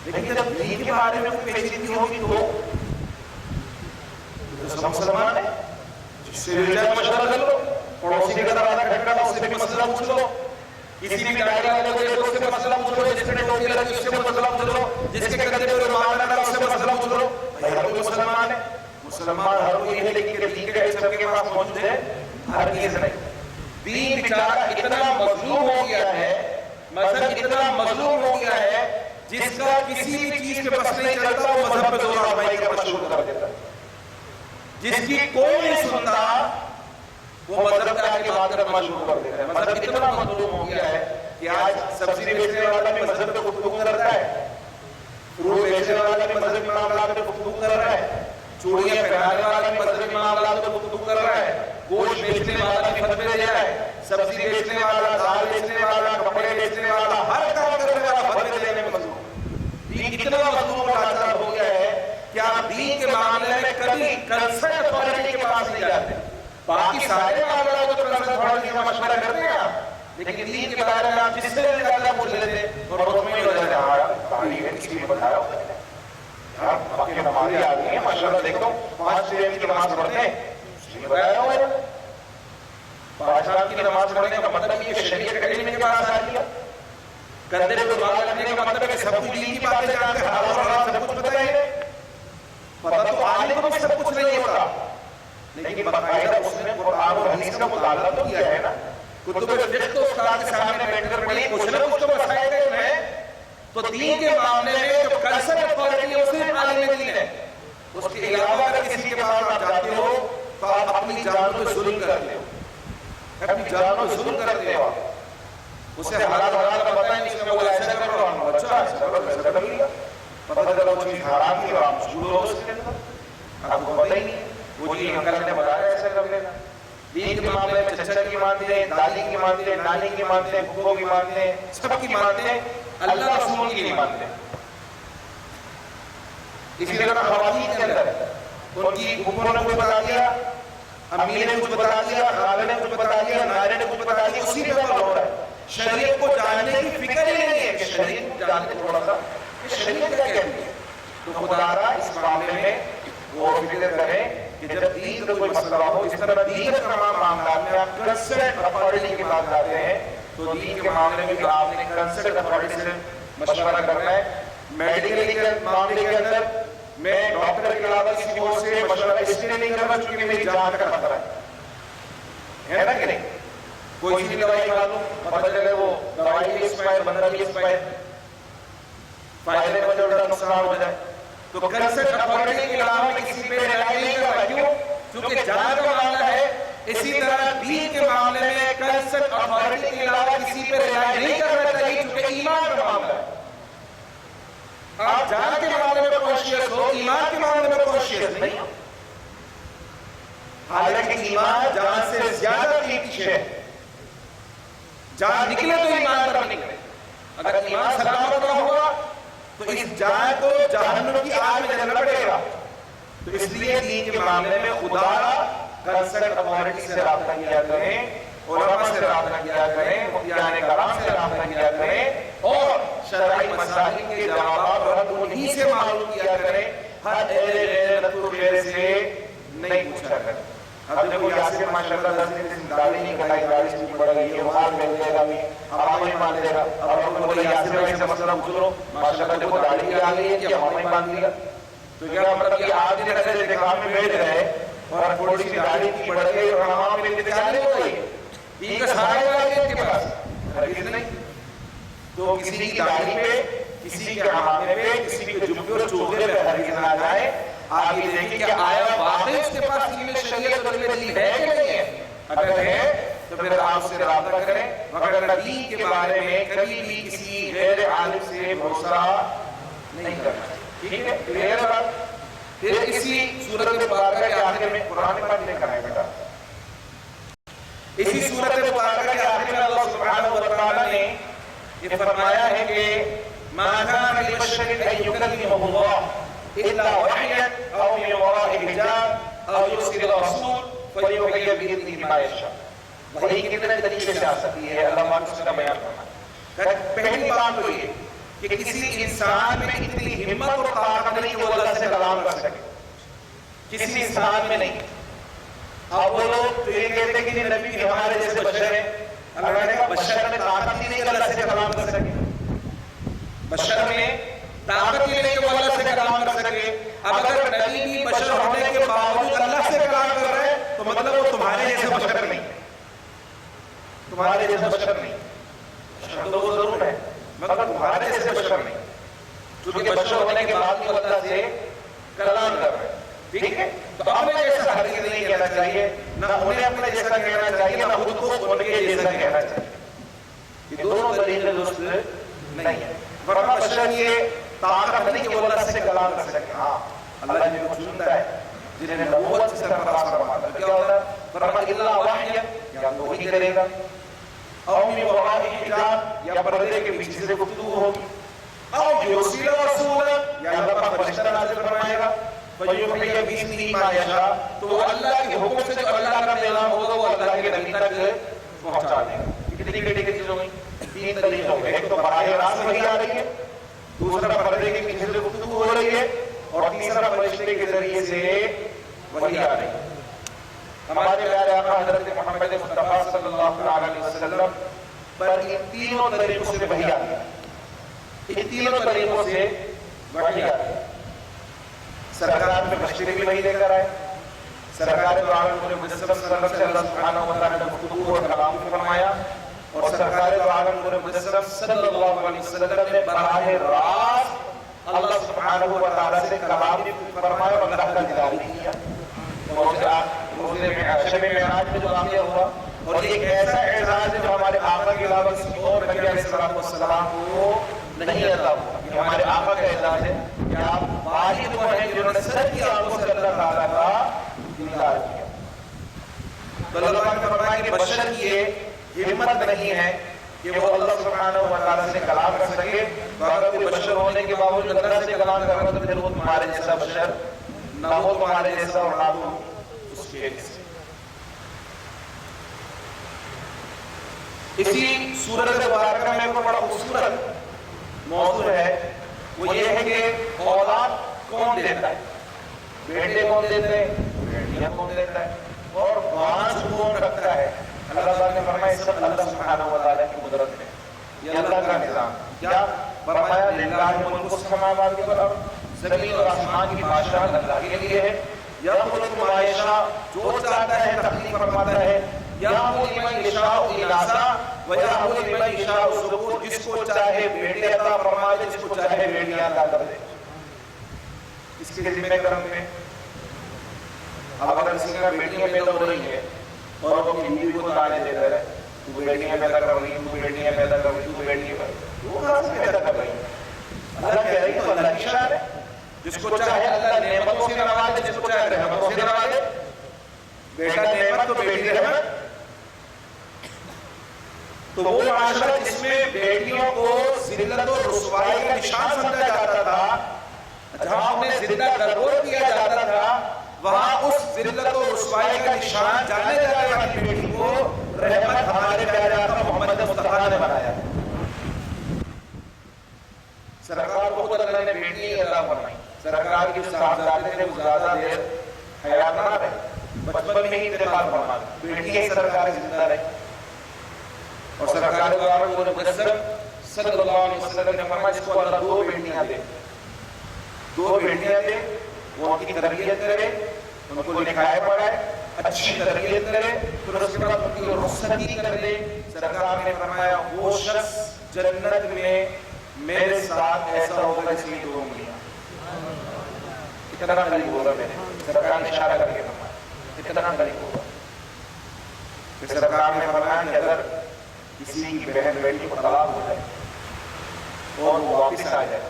لیکن جب دین کے بارے میں کوئی پیچیدگی ہوگی تو ہم مسلمان ہیں، جس سے مشورہ کر لو. پڑوسی کے دروازہ کھٹکھٹاؤ، اس سے بھی مسئلہ پوچھ لو. کسی بھی ڈائری والے کو دیکھو اس سے مسئلہ پوچھ لو. جس نے ٹوپی لگی اس سے مسئلہ پوچھ لو. جس کے کندھے پر رومال ڈالا اس سے مسئلہ پوچھ لو. بھائی ہر کوئی مسلمان ہے، مسلمان ہر کوئی ہے، لیکن ٹھیک ہے اس سب کے پاس موجود ہے ہر چیز نہیں. دین بیچارہ اتنا مظلوم ہو گیا ہے، مذہب اتنا مظلوم ہو گیا ہے، جس کا کسی بھی چیز پہ بس نہیں چلتا وہ مذہب پہ زور آزمائی کرنا شروع کر دیتا ہے. جس کی کوئی نہیں سنتا وہ مذہب پہ آ کے بات کرنا شروع کر دیتا ہے. مذہب اتنا مظلوم ہو گیا ہے کہ آج سبزی بیچنے والا بھی مذہب پہ گفتگو کر رہا ہے, فروٹ بیچنے والا بھی مذہبی معاملات پہ گفتگو کر رہا ہے, چوڑیاں پہنانے والا بھی مذہبی معاملات پہ گفتگو کر رہا ہے, گوشت بیچنے والا بھی فتوے دے رہا ہے, سبزی بیچنے والا, دال بیچنے والا, کپڑے بیچنے والا, ہر کام کرنے والا فتوے دینے میں مظلوم. دین اتنا مظلوم اور لاچار ہو گیا ہے کہ آپ دین کے معاملے میں کبھی کنسرن اتھارٹی کے پاس نہیں جاتے. باقی سارے معاملات تو کنسرن اتھارٹی سے مشورہ کرتے ہیں آپ, لیکن دین کے بارے میں آپ جس سے زیادہ بول لیتے اور مطمئن ہو جاتے ہیں ہمارا کہانی ہے کسی نے بتایا ہوگا. باقی نمازی آدمی ہیں ماشاءاللہ, دیکھتا ہوں 5 ٹائم کی نماز پڑھتے ہیں, بتایا ہوا ہے 5 رات کی نماز پڑھنے کا مطلب یہ شریعت کا علم کے پاس آ گیا. کندھے پہ رومال رکھنے کا مطلب ہے سب کچھ دین کی باتیں جانتے ہیں, حلال و حرام سب کچھ پتہ ہے. پتہ تو عالم کو بھی سب کچھ نہیں ہوتا, لیکن باقاعدہ اس نے قرآن اور حدیث کا مطالعہ تو کیا ہے نا. کتب فقہ تو استاد کے سامنے بیٹھ کر پڑھی, کچھ نہ کچھ تو مسائل ہیں. تو دین کے معاملے میں جو کنسرن اتھارٹی ہے وہ صرف عالم دین ہے. اس کے علاوہ اگر کسی کے پاس آپ جاتے ہو تو آپ اپنی جان پہ ظلم کرتے ہو, اپنی جان پہ ظلم کرتے ہو. اسے حلال حلال کا پتہ نہیں, اس میں بولا ایسا کر رہا ہوں, اچھا ایسا کرو, ایسا کر لیا, پتہ چلا وہ چیز حرام کی اور آپ مشغول ہو اس کے اندر, آپ کو پتہ ہی نہیں. وہ چیز انکل نے بتایا ایسا کر لینا. دین کے معاملے میں چچا کی مانتے ہیں, دادی کی مانتے ہیں, نانی کی مانتے ہیں, پھپھو کی مانتے ہیں, سب کی مانتے ہیں, اللہ رسول کی نہیں مانتے. اسی طرح خواتین کے اندر ان کی پھپھو نے کچھ بتا دیا, امی نے کچھ بتا دیا, خالہ نے کچھ بتا دیا, نانے نے کچھ بتا دیا, اسی پہ عمل ہو رہا ہے. شریعت کو جاننے کی فکر ہی نہیں ہے کہ شریعت کو جانتے تھوڑا سا کہ شریعت کیا کہتی ہے. تو خدا را اس معاملے میں وہ فکر کریں کہ جب دین کا کوئی مسئلہ ہو, اس طرح دین کے تمام معاملات میں آپ کنسرن اتھارٹی کے پاس جاتے ہیں, تو دین کے معاملے میں بھی آپ نے کنسرن اتھارٹی سے مشورہ کرنا ہے. میڈیکل کے معاملے کے اندر میں ڈاکٹر کے علاوہ کسی اور سے مشورہ اس لیے نہیں کرنا چونکہ میری جان کا خطرہ ہے نا کہ نہیں. کوئی سی دوائی کھا لوں, پتہ چلے وہ دوائی بھی ایکسپائر, بندہ بھی ایکسپائر, فائدے میں جو نقصان ہو جائے. تو کنسرن اتھارٹی کے علاوہ میں کسی پہ رعایت نہیں کر رہا. کیوں؟ کیونکہ جان کا معاملہ ہے. اسی طرح دین کے معاملے میں کنسرن اتھارٹی کے علاوہ کسی پہ رعایت نہیں کرنا چاہیے کیونکہ ایمان کا معاملہ ہے. آپ جان کے معاملے میں کانشیس ہو, ایمان کے معاملے میں کانشیس نہیں ہو. حالانکہ ایمان جان سے زیادہ قیمتی ہے. جان نکلے تو ایمان پر نکلے. اگر ایمان سلامت نہ ہوگا تو اس جان کو جہنم کی آگ میں جلنا پڑے گا. تو اس لیے دین کے معاملے میں خدا کنسرن اتھارٹی سے رابطہ کیا کریں, علماء سے رابطہ کیا کریں, مفتیان کرام سے رابطہ کیا کریں, اور شرعی مسائل کے جوابات اور انہی سے معلوم کیا کریں. ہر غیر غیر سے نہیں پوچھا کریں. اب دیکھو یاسر ماشاءاللہ 10 دن سے داڑھی نہیں کٹائی, داڑھی سے بڑھ گئی ہے, وہاں مل جائے گا بھی, ہمیں ہی مان لے گا. اب ہم بولے یاسر بھائی سے مسئلہ پوچھ لو, ماشاءاللہ دیکھو داڑھی بھی آ گئی ہے کہ ہمیں ہی مان لیا. تو کیا مطلب کہ آپ جن ایسے دکان میں بیٹھ رہے اور تھوڑی سی داڑھی کی بڑھ گئی اور ہمارا میں انتقال ہو گئی, دین کا سہارا ہوا ہے ان کے پاس, ہرگز نہیں. تو کسی کی داڑھی پہ, کسی کے ہمامے پہ, کسی کے جبے اور چوغے پہ ہرگز نہ جائے. آپ یہ دیکھیں کہ آیا واقعی اس کے پاس علم شریعت اور علم دین ہے کہ نہیں ہے. اگر ہے تو پھر آپ سے رابطہ کریں, مگر دین کے بارے میں کبھی بھی کسی غیر عالم سے بھروسہ نہیں کرنا. ٹھیک ہے, کلیئر ہے بات. پھر اسی سورت مبارکہ کے آخر میں قرآن پاک لے کر آئے بیٹا, اسی سورت مبارکہ کے آخر میں اللہ سبحانہ و تعالی نے یہ فرمایا ہے کہ ما كان لبشر ان يكلمه الله الا وحيا او من وراء حجاب او يرسل رسول فيوحي باذنه ما يشاء. وہی کتنے طریقے سے آ سکتی ہے, اللہ پاک اس کا بیان فرمایا. پہلی بات تو یہ کہ کسی انسان میں اتنی ہمت اور طاقت نہیں کہ وہ اللہ سے کلام کر سکے, کسی انسان میں نہیں. اب وہ لوگ یہ کہتے ہیں کہ نبی بھی ہمارے جیسے بشر ہیں. اللہ نے کہا بشر میں طاقت ہی نہیں کہ اللہ سے کلام کر سکے, بشر میں طاقت ہی نہیں کہ وہ اللہ سے کلام کر سکے. اب اگر نبی بھی بشر ہونے کے باوجود اللہ سے کلام کر رہے ہیں تو مطلب وہ تمہارے جیسے بشر نہیں, تمہارے جیسے بشر نہیں. بشر تو وہ ضرور ہے مگر تمہارے جیسے بشر نہیں, کیونکہ بشر ہونے کے بعد بھی اللہ سے کلام کر رہے ہیں. ٹھیک ہے؟ تو اپنے جیسا ہرگز نہیں کہنا چاہیے، نہ انہیں اپنے جیسا کہنا چاہیے، نہ خود کو ان کے جیسا کہنا چاہیے. یہ دونوں طریقے درست نہیں ہے. ورنہ بشر یہ طاقت نہیں کہ وہ اللہ سے کلام کر سکے. ہاں اللہ جن کو چنتا ہے، جنہیں نبوت سے سرفراز فرماتا ہے، کیا ہوتا ہے؟ فرما الا وحی، یا تو وحی کرے گا، او من وراء حجاب، یا پردے کے پیچھے سے گفتگو ہوگی، او یرسل رسولا، یا اللہ پاک فرشتہ نازل فرمائے گا، فیوحی باذنہ ما یشاء، تو وہ اللہ کے حکم سے جو اللہ کا پیغام ہوگا وہ اللہ کے نبی تک پہنچا دے گا. کتنی بیٹی کی چیزوں میں 3 طریقے ہو گئے. ایک تو براہ راست وحی آ رہی ہے، دوسرا پردے کے پیچھے سے گفتگو ہو رہی ہے، اور تیسرا فرشتے کے ذریعے سے وحی آ رہی ہے. ہمارے پیارے آقا حضرت محمد مصطفیٰ صلی اللہ علیہ وسلم پر ان تینوں طریقوں سے وحی آتی ہے. ان تینوں طریقوں سے وحی آتی ہے. سرکار میں بشری بھی وحی لے کر آئے، سرکار دو عالم مجسم صلی اللہ علیہ وسلم سے اللہ سبحانہ و تعالیٰ نے گفتگو اور کلام فرمایا، اور سرکار دو عالم مجسم صلی اللہ علیہ وسلم نے براہ راست اللہ سبحانہ و تعالیٰ سے کلام بھی فرمایا اور اللہ کا دیدار بھی کیا. شب معراج میں جو واقعہ ہوا، اور ایک ایسا اعزاز ہے جو ہمارے آقا کے علاوہ کسی اور نبی علیہ السلام کو نہیں عطا ہوا. یہ ہمارے آقا کا اعزاز ہے کہ آپ واحد وہ ہیں جنہوں نے سر کی آنکھوں سے اللہ تعالیٰ کا دیدار کیا. تو اللہ تعالیٰ نے فرمایا کہ بشر کی یہ ہمت نہیں ہے کہ وہ اللہ سبحانہ و تعالیٰ سے کلام کر سکے. تو اگر کوئی بشر ہونے کے باوجود اللہ سے کلام کر رہا تو پھر وہ تمہارے جیسا بشر نہ ہو، تمہارے جیسا اور نہ ہو اس کے جیسے. اسی سورۃ مبارکہ میں ایک بڑا خوبصورت موضوع ہے، وہ یہ ہے کہ اولاد کون دیتا ہے؟ بیٹے کون دیتے ہیں؟ بیٹیاں کون دیتا ہے؟ اور بانجھ کون رکھتا ہے؟ اللہ تعالیٰ نے فرمایا اس سب اللہ سبحانہ و تعالیٰ کی قدرت ہے، یہ اللہ کا نظام. کیا فرمایا؟ للہ ملک السماوات والارض، زمین اور آسمان کی بادشاہت اللہ کے لیے ہے. یخلق ما یشاء، جو چاہتا ہے تخلیق فرماتا ہے. یہب لمن یشاء اناثا ویہب لمن یشاء الذکور، جس کو چاہے بیٹے عطا فرما دے، جس کو چاہے بیٹیاں عطا کر دے. اس کے ذمہ کرم میں اب اگر کسی کا بیٹیاں پیدا ہو رہی ہیں اور وہ اپنی بیوی کو تانے دیتا ہے، تو بیٹیاں پیدا کر رہی ہیں، تو بیٹیاں پیدا کر رہی ہیں، تو بیٹیاں پیدا کر رہی ہیں. اللہ کہہ رہی ہے تو اللہ کی شان ہے. جس کو چاہے اللہ نعمتوں سے نوازے، جس کو چاہے رحمتوں سے نوازے. بیٹا نعمت تو بیٹی رحمت. تو وہ معاشرہ جس میں بیٹیوں کو ذلت و رسوائی کا نشان سمجھا جاتا تھا، جہاں انہیں زندہ درگور کیا جاتا تھا، وہاں اس ذلت و رسوائی کا نشان جانے جانے والی بیٹی کو رحمت ہمارے پیارے آقا محمد مصطفیٰ نے بنایا. سرکار کو خود اللہ نے بیٹی عطا فرمائی. سرکار کی صاحبزادے نے زیادہ دیر حیات نہ رہے، بچپن میں ہی انتقال فرما دی. بیٹی ہی سرکار زندہ رہے. اور سرکار دو عالم مجسم صلی اللہ علیہ وسلم نے فرمایا جس کو اللہ 2 بیٹیاں دے، 2 بیٹیاں دے، وہ ان کی تربیت کرے، ان کو لکھائے پڑھائے، اچھی تربیت کرے، پھر اس کے بعد ان کی رخصتی کر دے. سرکار نے فرمایا وہ شخص جنت میں میرے ساتھ ایسا ہوگا جس کی 2 انگلیاں. کتنا قریب ہوگا میرے؟ سرکار نے اشارہ کر کے فرمایا کتنا قریب ہوگا. پھر سرکار نے فرمایا کہ اگر کسی کی بہن بیٹی کو طلاق ہو جائے اور وہ واپس آ جائے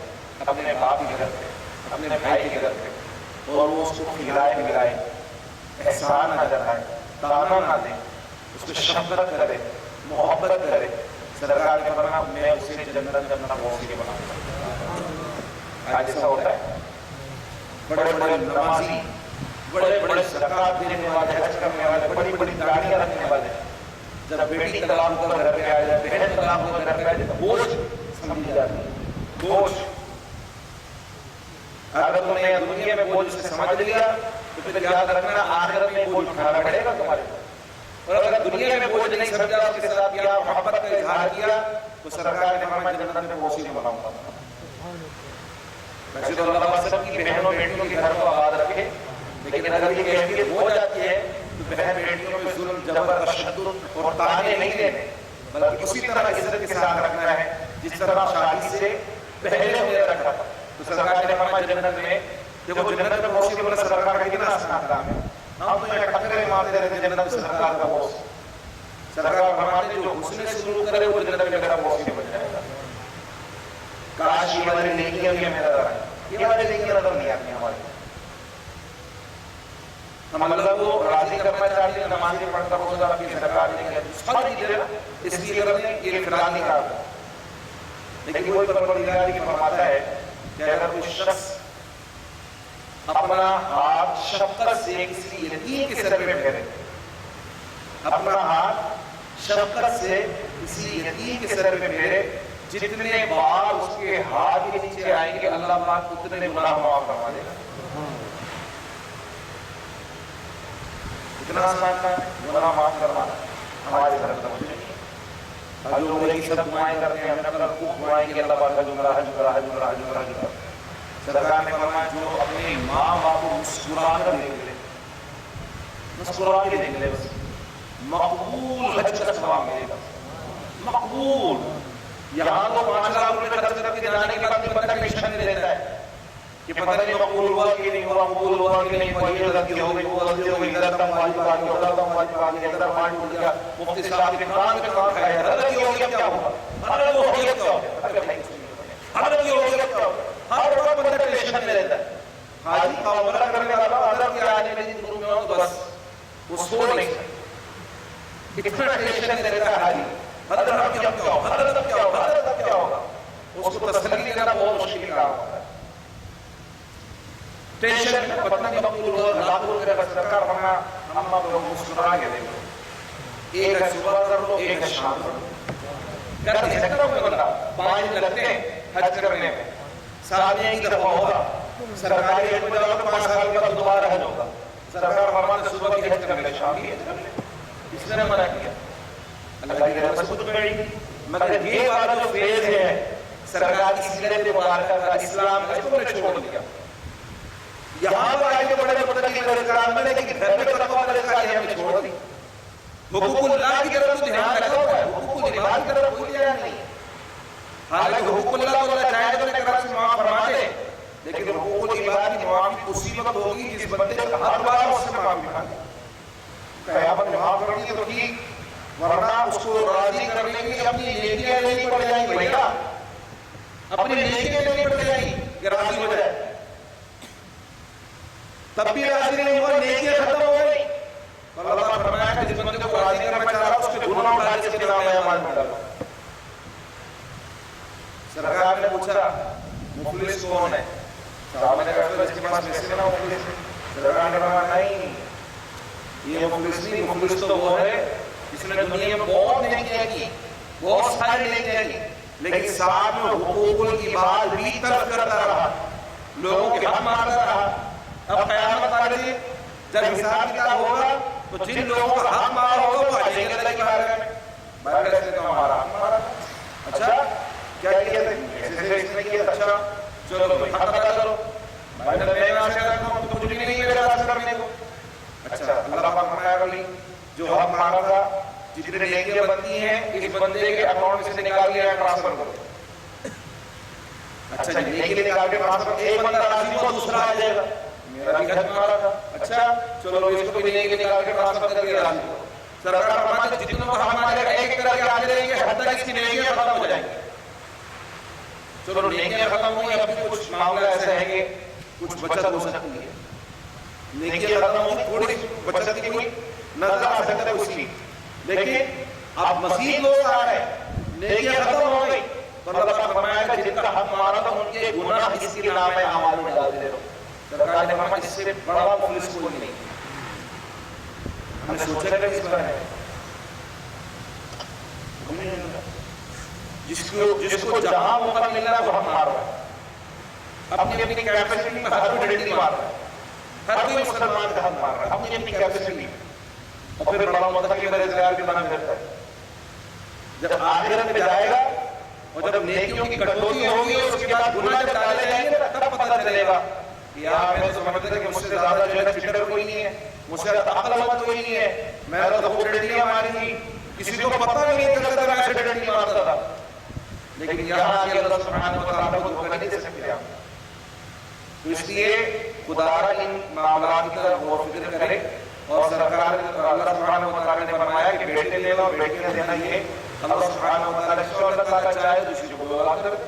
اپنے باپ کے گھر پہ، اپنے بھائی کے گھر پہ، اور وہ اس کو کھلائے ملائے، احسان نہ جتائے، تانا نہ دے، اس کو شفقت کرے، محبت کرے، سرکار نے فرمایا میں اسے جنت کا اپنا واصل بناؤں گا. آج ایسا ہوتا ہے بڑے بڑے نمازی، بڑے بڑے زکات دینے والے، حج کرنے والے، بڑی بڑی داڑیاں رکھنے والے، جب بیٹی طلاق ہو کر گھر پہ آ جائے، بہن طلاق ہو کر گھر پہ آ جائے تو بوجھ سمجھی جاتی ہے. بوجھ. اگر تم نے دنیا میں بوجھ سے سمجھ لیا تو پھر یاد رکھنا آخرت میں بوجھ اٹھانا پڑے گا تمہارے. اور اگر دنیا میں بوجھ نہیں سمجھا، اس کے ساتھ کیا محبت کا اظہار کیا، تو سرکار نے فرمایا جنت میں واصل بناؤں گا. ویسے تو اللہ سب کی بہنوں بیٹیوں کے گھر کو آباد رکھے، لیکن اگر یہ کیفیت ہو جاتی ہے تو بہن بیٹیوں میں ظلم، جبر، تشدد اور تانے نہیں دینے، بلکہ اسی طرح عزت کے ساتھ رکھنا ہے جس طرح شادی سے پہلے ہمیں رکھا تھا. تو سرکار نے فرمایا جنت میں دیکھو جنت میں پہنچنے کے بعد سرکار کا کتنا آسان کام ہے. ہم تو یہ ٹکرے مارتے رہتے جنت سے سرکار کا پہنچ. سرکار فرماتے جو حسن سلوک کرے وہ جنت میں میرا پہنچنے بن جائے گا. کاش یہ ہماری نیکیاں بھی ہمیں نظر آئیں. یہ ہماری نیکیاں نظر نہیں آتی ہماری. ہم اللہ کو راضی کرنا چاہتے ہیں, نمازیں پڑھتا روزہ رکھتے سرکار دیں گے ساری چیزیں اس لیے کرتے ہیں یہ فلان نہیں کہا. لیکن وہی پروردگار کی فرماتا ہے کہ اگر کوئی شخص اپنا ہاتھ شفقت سے کسی یتیم کے سر پہ پھیرے, اپنا ہاتھ شفقت سے کسی یتیم کے سر پہ پھیرے, جتنے بار اس کے ہاتھ کے نیچے آئیں گے اللہ پاک اتنے گناہ معاف فرما دے گا. اتنا آسان ہے گناہ معاف کروانا. ہماری طرف توجہ نہیں. حج عمرے کی سب دعائیں کرتے ہیں, ہم نے خوب دعائیں کہ اللہ پاک حج عمرہ حج عمرہ حج عمرہ حج عمرہ حج عمرہ. سرکار نے فرمایا جو اپنے ماں باپ کو مسکرا کر دیکھ لے, مسکرا کے دیکھ لے, بس مقبول حج کا ثواب ملے گا. مقبول. یہاں تو 5 لاکھ روپے خرچ کر کے جانے کے بعد بندہ ٹینشن نہیں رہتا ہے کہ پتہ نہیں مقبول ہوا کہ نہیں ہوا, مقبول ہوا کہ نہیں ہوا, یہ غلطی ہو گئی, وہ غلطی ہو گئی, ادھر تم واجب آ گیا, ادھر تم واجب آ گیا, ادھر مان ٹوٹ گیا, مفتی صاحب کے کان پہ کان کھایا, غلطی ہو گیا کیا ہوگا, غلطی ہو گیا کیا ہوگا, غلطی ہو گیا کیا ہوگا. ہر وقت بندہ ٹینشن میں رہتا ہے. حاجی کا عمرہ کرنے والا حضرت کے آنے میں جن گروپ میں ہوں تو بس وہ سو نہیں سکتا, اتنا ٹینشن میں رہتا ہے حاجی. حضرت اب کیا ہوگا, حضرت اب کیا ہوگا, حضرت اب کیا ہوگا. اس کو تسلی دینا بہت مشکل کام ہوتا ہے. ٹینشن میں پتہ نہیں مقبول ہوا, لاکھوں روپے کا سرکار بنا. ہم آپ لوگ مسکرا کے دیکھو, ایک ہے صبح کر لو, ایک ہے شام کر لو. کرتے ہیں کرو بندہ 5 دن لگتے ہیں حج کرنے میں, سال میں ایک دفعہ ہوگا. سرکاری حج میں جاؤ تو 5 سال کے بعد دوبارہ حج ہوگا. سرکار فرماتے صبح کی حج کر لے, شام کی حج کر لے. اس نے منع کیا, اللہ کی رحمت خود پڑی. مگر یہ والا جو فیض ہے سرکار کی سیرت مبارکہ کا, اسلام کا, اس کو میں نے چھوڑ دیا. یہاں پر آئے کے بڑے متقی میرے کرام میں, لیکن گھر میں تقویٰ پرہیزگاری ہم نے چھوڑ دی. حقوق اللہ کی طرف تو دھیان رکھا ہوا ہے, حقوق العباد کی طرف کوئی دھیان نہیں. حالانکہ حقوق اللہ کو اللہ چاہے تو اپنے کرم سے معاف فرما دے, لیکن حقوق العباد کی معافی اسی وقت ہوگی جس بندے کا ہر بار اس سے معافی مانگے. قیامت میں معاف کر دی تو ٹھیک, ورنہ اس کو راضی کرنے کے لیے اپنی نیکیاں نہیں پڑ جائیں گی. بھیا اپنی نیکیاں نہیں پڑ جائیں گی کہ راضی ہو جائے, تب بھی راضی نہیں ہوا, نیکیاں ختم ہو گئی. اللہ نے فرمایا کہ جس بندے کو راضی کرنا چاہ رہا اس کے گناہ اٹھا کے اس کے نام اعمال میں ڈالو. سرکار نے پوچھا مفلس کون ہے؟ صحابہ نے کہا جس کے پاس پیسے نہ مفلس ہے. سرکار نے فرمایا نہیں, یہ مفلس نہیں, مفلس تو وہ ہے جس نے دنیا میں بہت نیکیاں کی, بہت ساری نیکیاں کی, لیکن ساتھ میں حقوق العباد بھی ترک کرتا رہا, لوگوں کے حق مارتا رہا. اب قیامت آ رہی ہے, جب حساب کتاب ہوگا تو جن لوگوں کا حق مارا ہوگا وہ آ جائیں گے اللہ کی بارگاہ میں. بارگاہ سے تو ہمارا حق مارا, اچھا کیا کیا تھا, ایسے اس نے کیا, اچھا چلو بھائی حق ادا کرو. میں نے آشا کرتا ہوں تو کچھ بھی نہیں ہے میرے پاس کرنے کو. اچھا اللہ پاک فرمایا کہ جو حق مارا تھا, جتنے نیکیاں بنتی ہیں اس بندے کے اکاؤنٹ سے نکال کے ٹرانسفر کرو. اچھا نیکی نکال کے ٹرانسفر, ایک بندہ راضی ہوا دوسرا آ جائے گا, میرا بھی حق مارا تھا, اچھا چلو اس کو بھی نیکی نکال کے ٹرانسفر کر کے راضی ہو. سرکار فرماتے ہیں جتنے کو حق مارے گا ایک ایک کر کے آتے رہیں گے حتی تک اس کی نیکیاں ختم ہو جائیں گی. چلو نیکیاں ختم ہوئی, اب بھی کچھ معاملہ ایسے ہیں کہ کچھ بچت ہو سکتی ہے. نیکیاں ختم ہوگی, تھوڑی بچت کی کوئی نظر آ سکتا ہے اس کی, لیکن اب مزید لوگ آ رہے ہیں, نیکیاں ختم ہو گئی تو اللہ پاک فرمایا کہ جن کا حق مارا تھا ان کے گناہ اس کے نام اعمال میں ڈال دے رہو. سرکار نے فرمایا اس سے بڑا مفلس کوئی نہیں. ہم نے سوچا کہ اس پر ہے جس کو جہاں موقع مل رہا ہے وہ حق مار رہا ہے, اپنی اپنی کیپیسٹی میں ہر کوئی ڈنڈی مار رہا ہے, ہر کوئی مسلمان کا حق مار رہا ہے اپنی اپنی کیپیسٹی. اور پھر بڑا متقی پرہیزگار بھی بنا پھرتا ہے. جب آخرت میں جائے گا اور جب نیکیوں کی کٹوتی ہوگی اور اس کے بعد گناہ جب ڈالے جائیں گے تب پتہ چلے گا کہ یار میں تو سمجھتا کہ مجھ سے زیادہ جو ہے چٹر کوئی نہیں ہے, مجھ سے زیادہ عقل مند کوئی نہیں ہے, میں تو خوب ڈنڈیاں ماری تھی, کسی کو پتہ بھی نہیں چلتا میں ایسے ڈنڈی مارتا تھا. لیکن یہاں آگے اللہ سبحانہ و تعالیٰ کو دھوکہ نہیں دے سکتے آپ. تو اس لیے خدا را ان معاملات کی طرف غور و فکر کرے. اور سرکار اللہ سبحانہ و تعالیٰ نے فرمایا کہ بیٹے لینا اور بیٹیاں دینا یہ اللہ سبحانہ و تعالیٰ سے اللہ تعالیٰ چاہے تو کسی کو اولاد کر دے.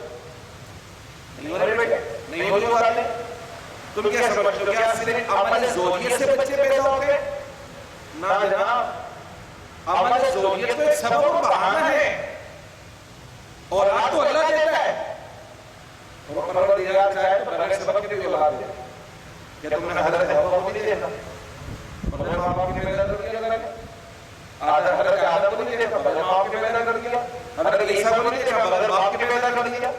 نہیں ہو رہے بیٹے, نہیں ہو رہی اولادیں. تم کیا سمجھتے ہو کیا صرف عمل زوجیت سے بچے پیدا ہو گئے؟ نہ جناب, عمل زوجیت تو ایک سبب و بہانہ ہے. اولاد تو اللہ دیتا ہے, اور پروردگار چاہے تو بغیر سبب کے بھی اولاد دے. کیا تم نے حضرت حوا کو نہیں دیکھا؟ بغیر ماں باپ کے پیدا کر دیا اللہ نے. حضرت آدم کو نہیں دیکھا, بغیر ماں باپ کے پیدا کر دیا. حضرت عیسیٰ کو نہیں دیکھا, بغیر باپ کے پیدا کر دیا.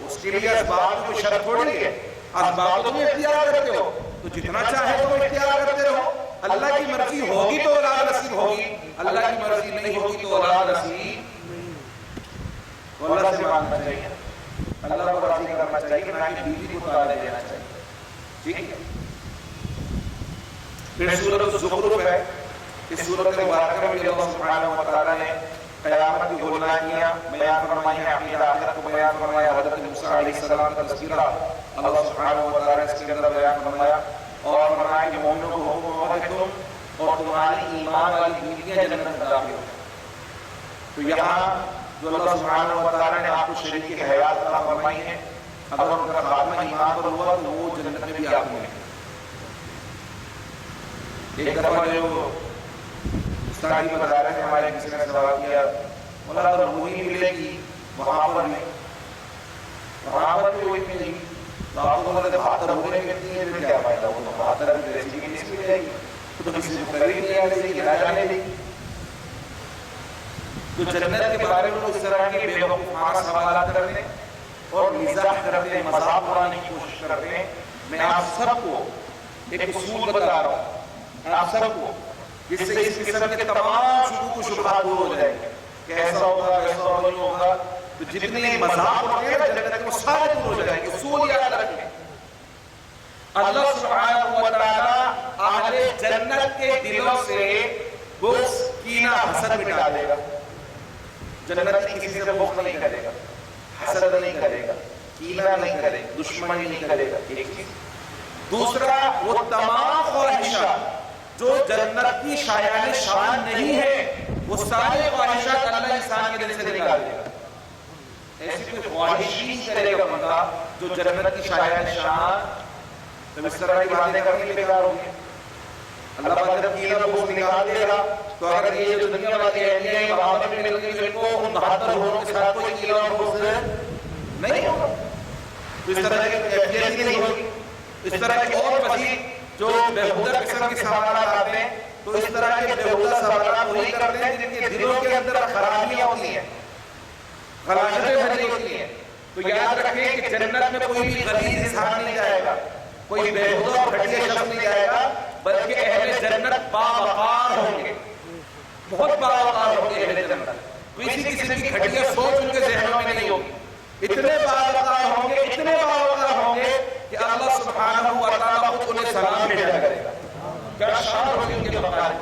اس کے لیے اسباب کو شرط تھوڑی ہے. اسباب تو تم اختیار کرتے ہو, تو جتنا چاہے تم اختیار کرتے رہو. اللہ کی مرضی ہوگی تو اولاد نصیب ہوگی, اللہ کی مرضی نہیں ہوگی تو اولاد نصیب. تو اللہ سے مانگنا چاہیے, اللہ کو راضی کرنا چاہیے, نہ کہ بیوی کو طلاق دینا چاہیے. ٹھیک ہے. پھر سورۃ الزخرف ہے. اس سورۃ مبارکہ میں اللہ سبحانہ و تعالیٰ نے قیامت کی گولانیاں بیان فرمائی ہیں, عقیدہ آخرت کو بیان فرمایا, حضرت موسیٰ علیہ السلام کا تذکرہ اللہ سبحانہ و تعالیٰ نے اس کے اندر بیان فرمایا, اور فرمایا کہ مومنوں کو حکم ہوا کہ تم اور تمہاری ایمان والی بیویاں جنت میں داخل ہو. تو یہاں جو اللہ سبحانہ و تعالیٰ نے آپ کو شریعت کی حیات عطا فرمائی ہے, اگر ان کا خاتمہ ایمان پر ہوا تو وہ جنت میں بھی آپ کو ملے. ایک دفعہ جو مستقبل مدارے میں ہمارے کسی نے سوال کیا, مولا اگر وہی ملے گی وہاں پر نہیں, وہاں پر بھی وہی ملے گی, تو آپ کو بولے 72 ہونے ملتی ہے, پھر کیا فائدہ؟ وہ تو 72 ایسی کی نہیں مل جائے گی, تو کسی کو قریب نہیں آنے دے گی, نہ جانے دے گی. تو جنت کے بارے میں اس طرح کے بے وقوفانہ سوالات کرتے ہیں اور مزاح کرتے ہیں, مذاق اڑانے کی کوشش کرتے ہیں. میں آپ سب کو ایک اصول بتا رہا ہوں, آپ سب کو, جس سے اس قسم کے تمام شکوک و شبہات دور ہو جائیں گے کہ ایسا ہوگا ایسا نہیں ہوگا. تو جتنے مذاق اڑتے ہیں نا جنت کے, وہ سارے دور ہو جائیں گے. اصول یاد رکھیں, اللہ سبحانہ و تعالیٰ اہل جنت کے دلوں سے بغض, کینہ, حسد مٹا دے گا. جنتی کسی سے بغض نہیں کرے گا, حسد نہیں کرے گا, کینہ نہیں کرے گا, دشمنی نہیں کرے گا. ایک چیز. دوسرا, وہ تمام خواہشات جو جنت کی شایان شان نہیں ہے, وہ سارے خواہشات اللہ انسان کے دل سے نکال دے گا. ایسی کوئی خواہش ہی کرے گا بندہ جو جنت کی شایان شان, تو اس طرح کی باتیں کرنے کے بیکار ہوں گے. اللہ پاک جب کینہ بغض نکال دے گا, تو اگر یہ جو دنیا والی اہلیاں ہیں وہاں پر مل گئی تو ان کو ان 72 ہوروں کے ساتھ کوئی کینہ اور بغض نہیں ہوگا. تو اس طرح کی کیفیت ہی نہیں ہوگی. اس طرح کی اور مزید جو بےہودہ قسم کے سوالات آتے ہیں, تو اس طرح کے بےہودہ سوالات وہی کرتے ہیں جن کے دلوں کے اندر خرابیاں ہوتی ہیں, خلاشتیں بھری ہوتی ہیں. تو یاد رکھیں کہ جنت میں کوئی بھی غلیظ انسان نہیں جائے گا, کوئی بےہودہ اور گھٹیا شخص نہیں جائے گا, بلکہ اہل جنت باوقار ہوں گے, بہت باوقار ہوں گے اہل جنت. کسی قسم کی گھٹیا سوچ ان کے ذہنوں میں نہیں ہوگی. اتنے باوقار ہوں گے, اتنے باوقار ہوں گے کہ اللہ سبحانہ و تعالیٰ خود انہیں سلام بھیجا کرے گا. کیا شان ہوگی ان کے بقال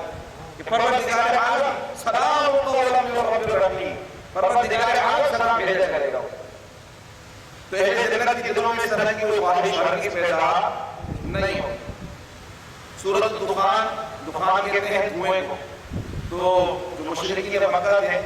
کہ پروردگار عالم سلام قولا من رب الرحیم, پروردگار عالم سلام بھیجا کرے گا. تو اہل جنت کے دلوں میں اس طرح کی کوئی خواہش ہرگز پیدا نہیں ہوگی. سورۃ الدخان, دخان کہتے ہیں دھوئیں کو. تو جو مشرکین مکہ تھے,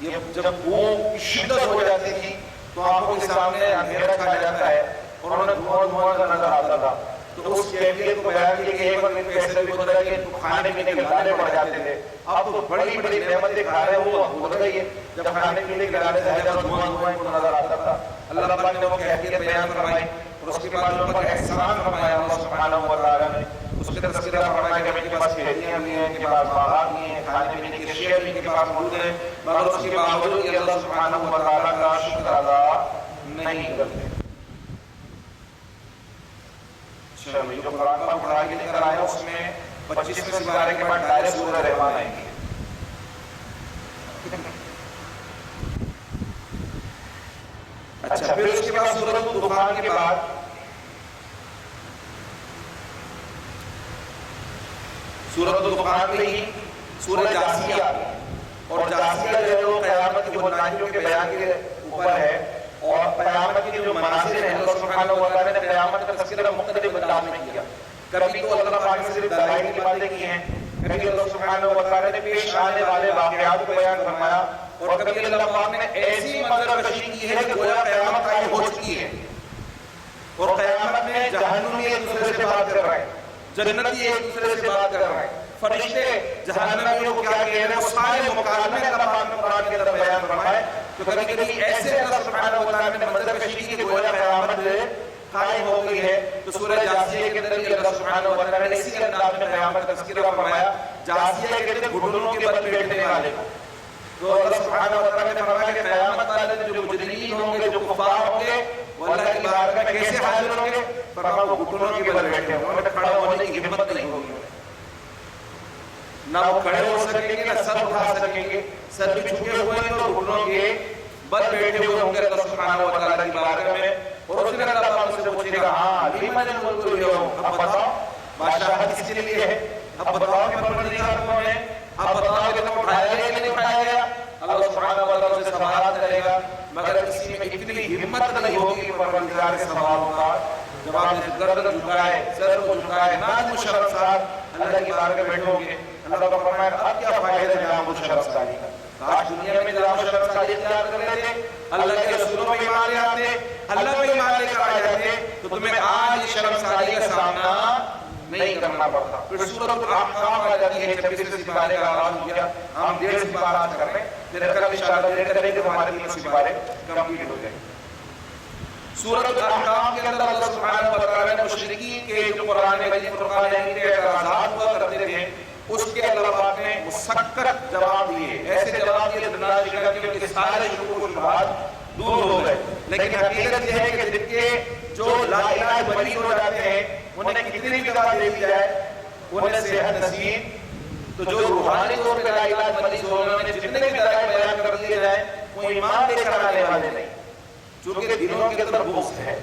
یہ جب وہ شدت ہو جاتی تھی تو آنکھوں کے سامنے اندھیرا چھا جاتا ہے اور انہیں دھواں دھواں کا نظر آتا تھا. تو اس کیفیت کو بیان کیا کہ ایک وقت ان کو ایسا بھی ہوتا ہے کہ کھانے پینے کے لالے پڑ جاتے تھے. اب تو بڑی بڑی نعمتیں کھا رہے ہو, بھول رہی ہے, جب کھانے پینے کے لالے سے دھواں دھواں کو نظر آتا تھا. اللہ پاک نے وہ کیفیت بیان فرمائی اور اس کے بعد ان پر احسان فرمایا اللہ سبحانہ و تعالیٰ نے. اس کے تذکرہ فرمایا کہ ان کے پاس کھیتیاں بھی ہیں, ان کے پاس باغات بھی ہیں, کھانے پینے کے اشیاء بھی ان کے پاس موجود ہیں, مگر اس کے باوجود یہ اللہ سبحانہ و تعالیٰ کا شکر ادا نہیں کرتے. چلو جو قرآن پاک پڑھا کے لے کر آیا اس میں 25ویں سپارے کے بعد ڈائریکٹ سورہ رحمان آئیں گی. اچھا, پھر اس کے بعد سورۃ الدخان کے بعد سورۃ الدخان میں ہی سورہ جاثیہ, اور جاثیہ جو ہے وہ قیامت کی بلندیوں کے بیان کے اوپر ہے, اور قیامت کی جو مناظر ہیں اللہ سبحانہ و تعالیٰ نے قیامت کا تذکرہ مختلف انداز میں کیا. کبھی تو اللہ پاک نے صرف دلائل کی باتیں کی ہیں, کبھی اللہ سبحانہ و تعالیٰ نے پیش آنے والے واقعات کو بیان فرمایا, اور کبھی اللہ پاک نے ایسی منظر کشی کی ہے کہ گویا قیامت قائم ہو چکی ہے, اور قیامت میں جہنمی ایک دوسرے سے بات کر رہے ہیں, جنتی ایک دوسرے سے بات کر رہے ہیں, فرشتے جہنمیوں کو کیا کہہ رہے ہیں, وہ سارے مکالمے اللہ پاک نے قرآن کے اندر بیان فرمائے. تو کبھی کبھی ایسے اللہ سبحانہ و تعالیٰ نے منظر کشی کی کہ گویا قیامت قائم ہو گئی ہے. تو سورہ جاثیہ کے اندر بھی اللہ سبحانہ و تعالیٰ نے اسی انداز میں قیامت کا تذکرہ فرمایا. جاثیہ کہتے ہیں گھٹنوں کے بل بیٹھنے والے کو. تو اللہ سبحانہ و تعالیٰ نے فرمایا کہ قیامت والے دن جو مجرمین ہوں گے, جو کفار ہوں گے, وہ اللہ کی بارگاہ میں کیسے حاضر ہوں گے؟ فرمایا وہ گھٹنوں کے بل بیٹھے ہوں گے, کھڑا ہونے کی ہمت نہیں ہوگی, نہ وہ کھڑے ہو سکیں گے نہ سر اٹھا سکیں گے, سر بھی جھکے ہوئے ہیں تو گھٹنوں کے بل بیٹھے ہوئے ہوں گے اللہ سبحانہ و تعالیٰ کی بارگاہ میں. اور اس دن اللہ پاک سے پوچھے گا, ہاں لیمن الملک اليوم, اب بتاؤ بادشاہت کس کے لیے ہے, اب بتاؤ کہ پروردگار کون ہے, اب بتاؤ کہ تم اٹھایا گیا کہ نہیں اٹھایا گیا. اللہ سبحانہ و تعالیٰ سے سوالات کرے گا, مگر کسی میں اتنی ہمت نہیں ہوگی کہ پروردگار کے سوالوں کا جواب دے. گردن جھکائے, سر کو جھکائے, نام شرمسار اللہ کی بارگاہ بیٹھو گے. اللہ کا فرمایا اب کیا فائدہ نام و شرمساری کا, کاش دنیا میں نام و شرمساری اختیار کر لیتے, اللہ کے رسولوں پہ ایمان لے آتے, اللہ پہ ایمان لے کر آ جاتے, تو تمہیں آج شرمساری کا سامنا نہیں کرنا پڑتا. پھر سورۃ الاحقاف آ جاتی ہے, 26 سپارے کا آغاز ہو گیا. ہم 1.5 سپارات کر رہے ہیں, پھر کل انشاءاللہ لیٹ کریں گے تو ہمارے 3 سپارے کمپلیٹ ہو جائیں. سورۃ الاحقاف کے اندر اللہ سبحانہ و تعالیٰ نے مشرکین کے جو قرآن مجید فرقان حمید کے اعتراضات ہوا کرتے تھے, اس کے اللہ پاک نے مسکت جواب دیے, ایسے جواب دیے دنیا شکر کے ان کے سارے شکوک و شبہات دور ہو گئے. لیکن حقیقت یہ ہے کہ جن کے جو لا الہ بری ہو جاتے ہیں, انہیں کتنی بھی دعا دے دی جائے انہیں صحت نصیب, تو جو روحانی طور پہ لا الہ مریض ہو گئے انہیں جتنے بھی دعائیں بیان کر دیے جائیں وہ ایمان لے کر آنے والے نہیں, چونکہ دلوں کے اندر بغض ہے,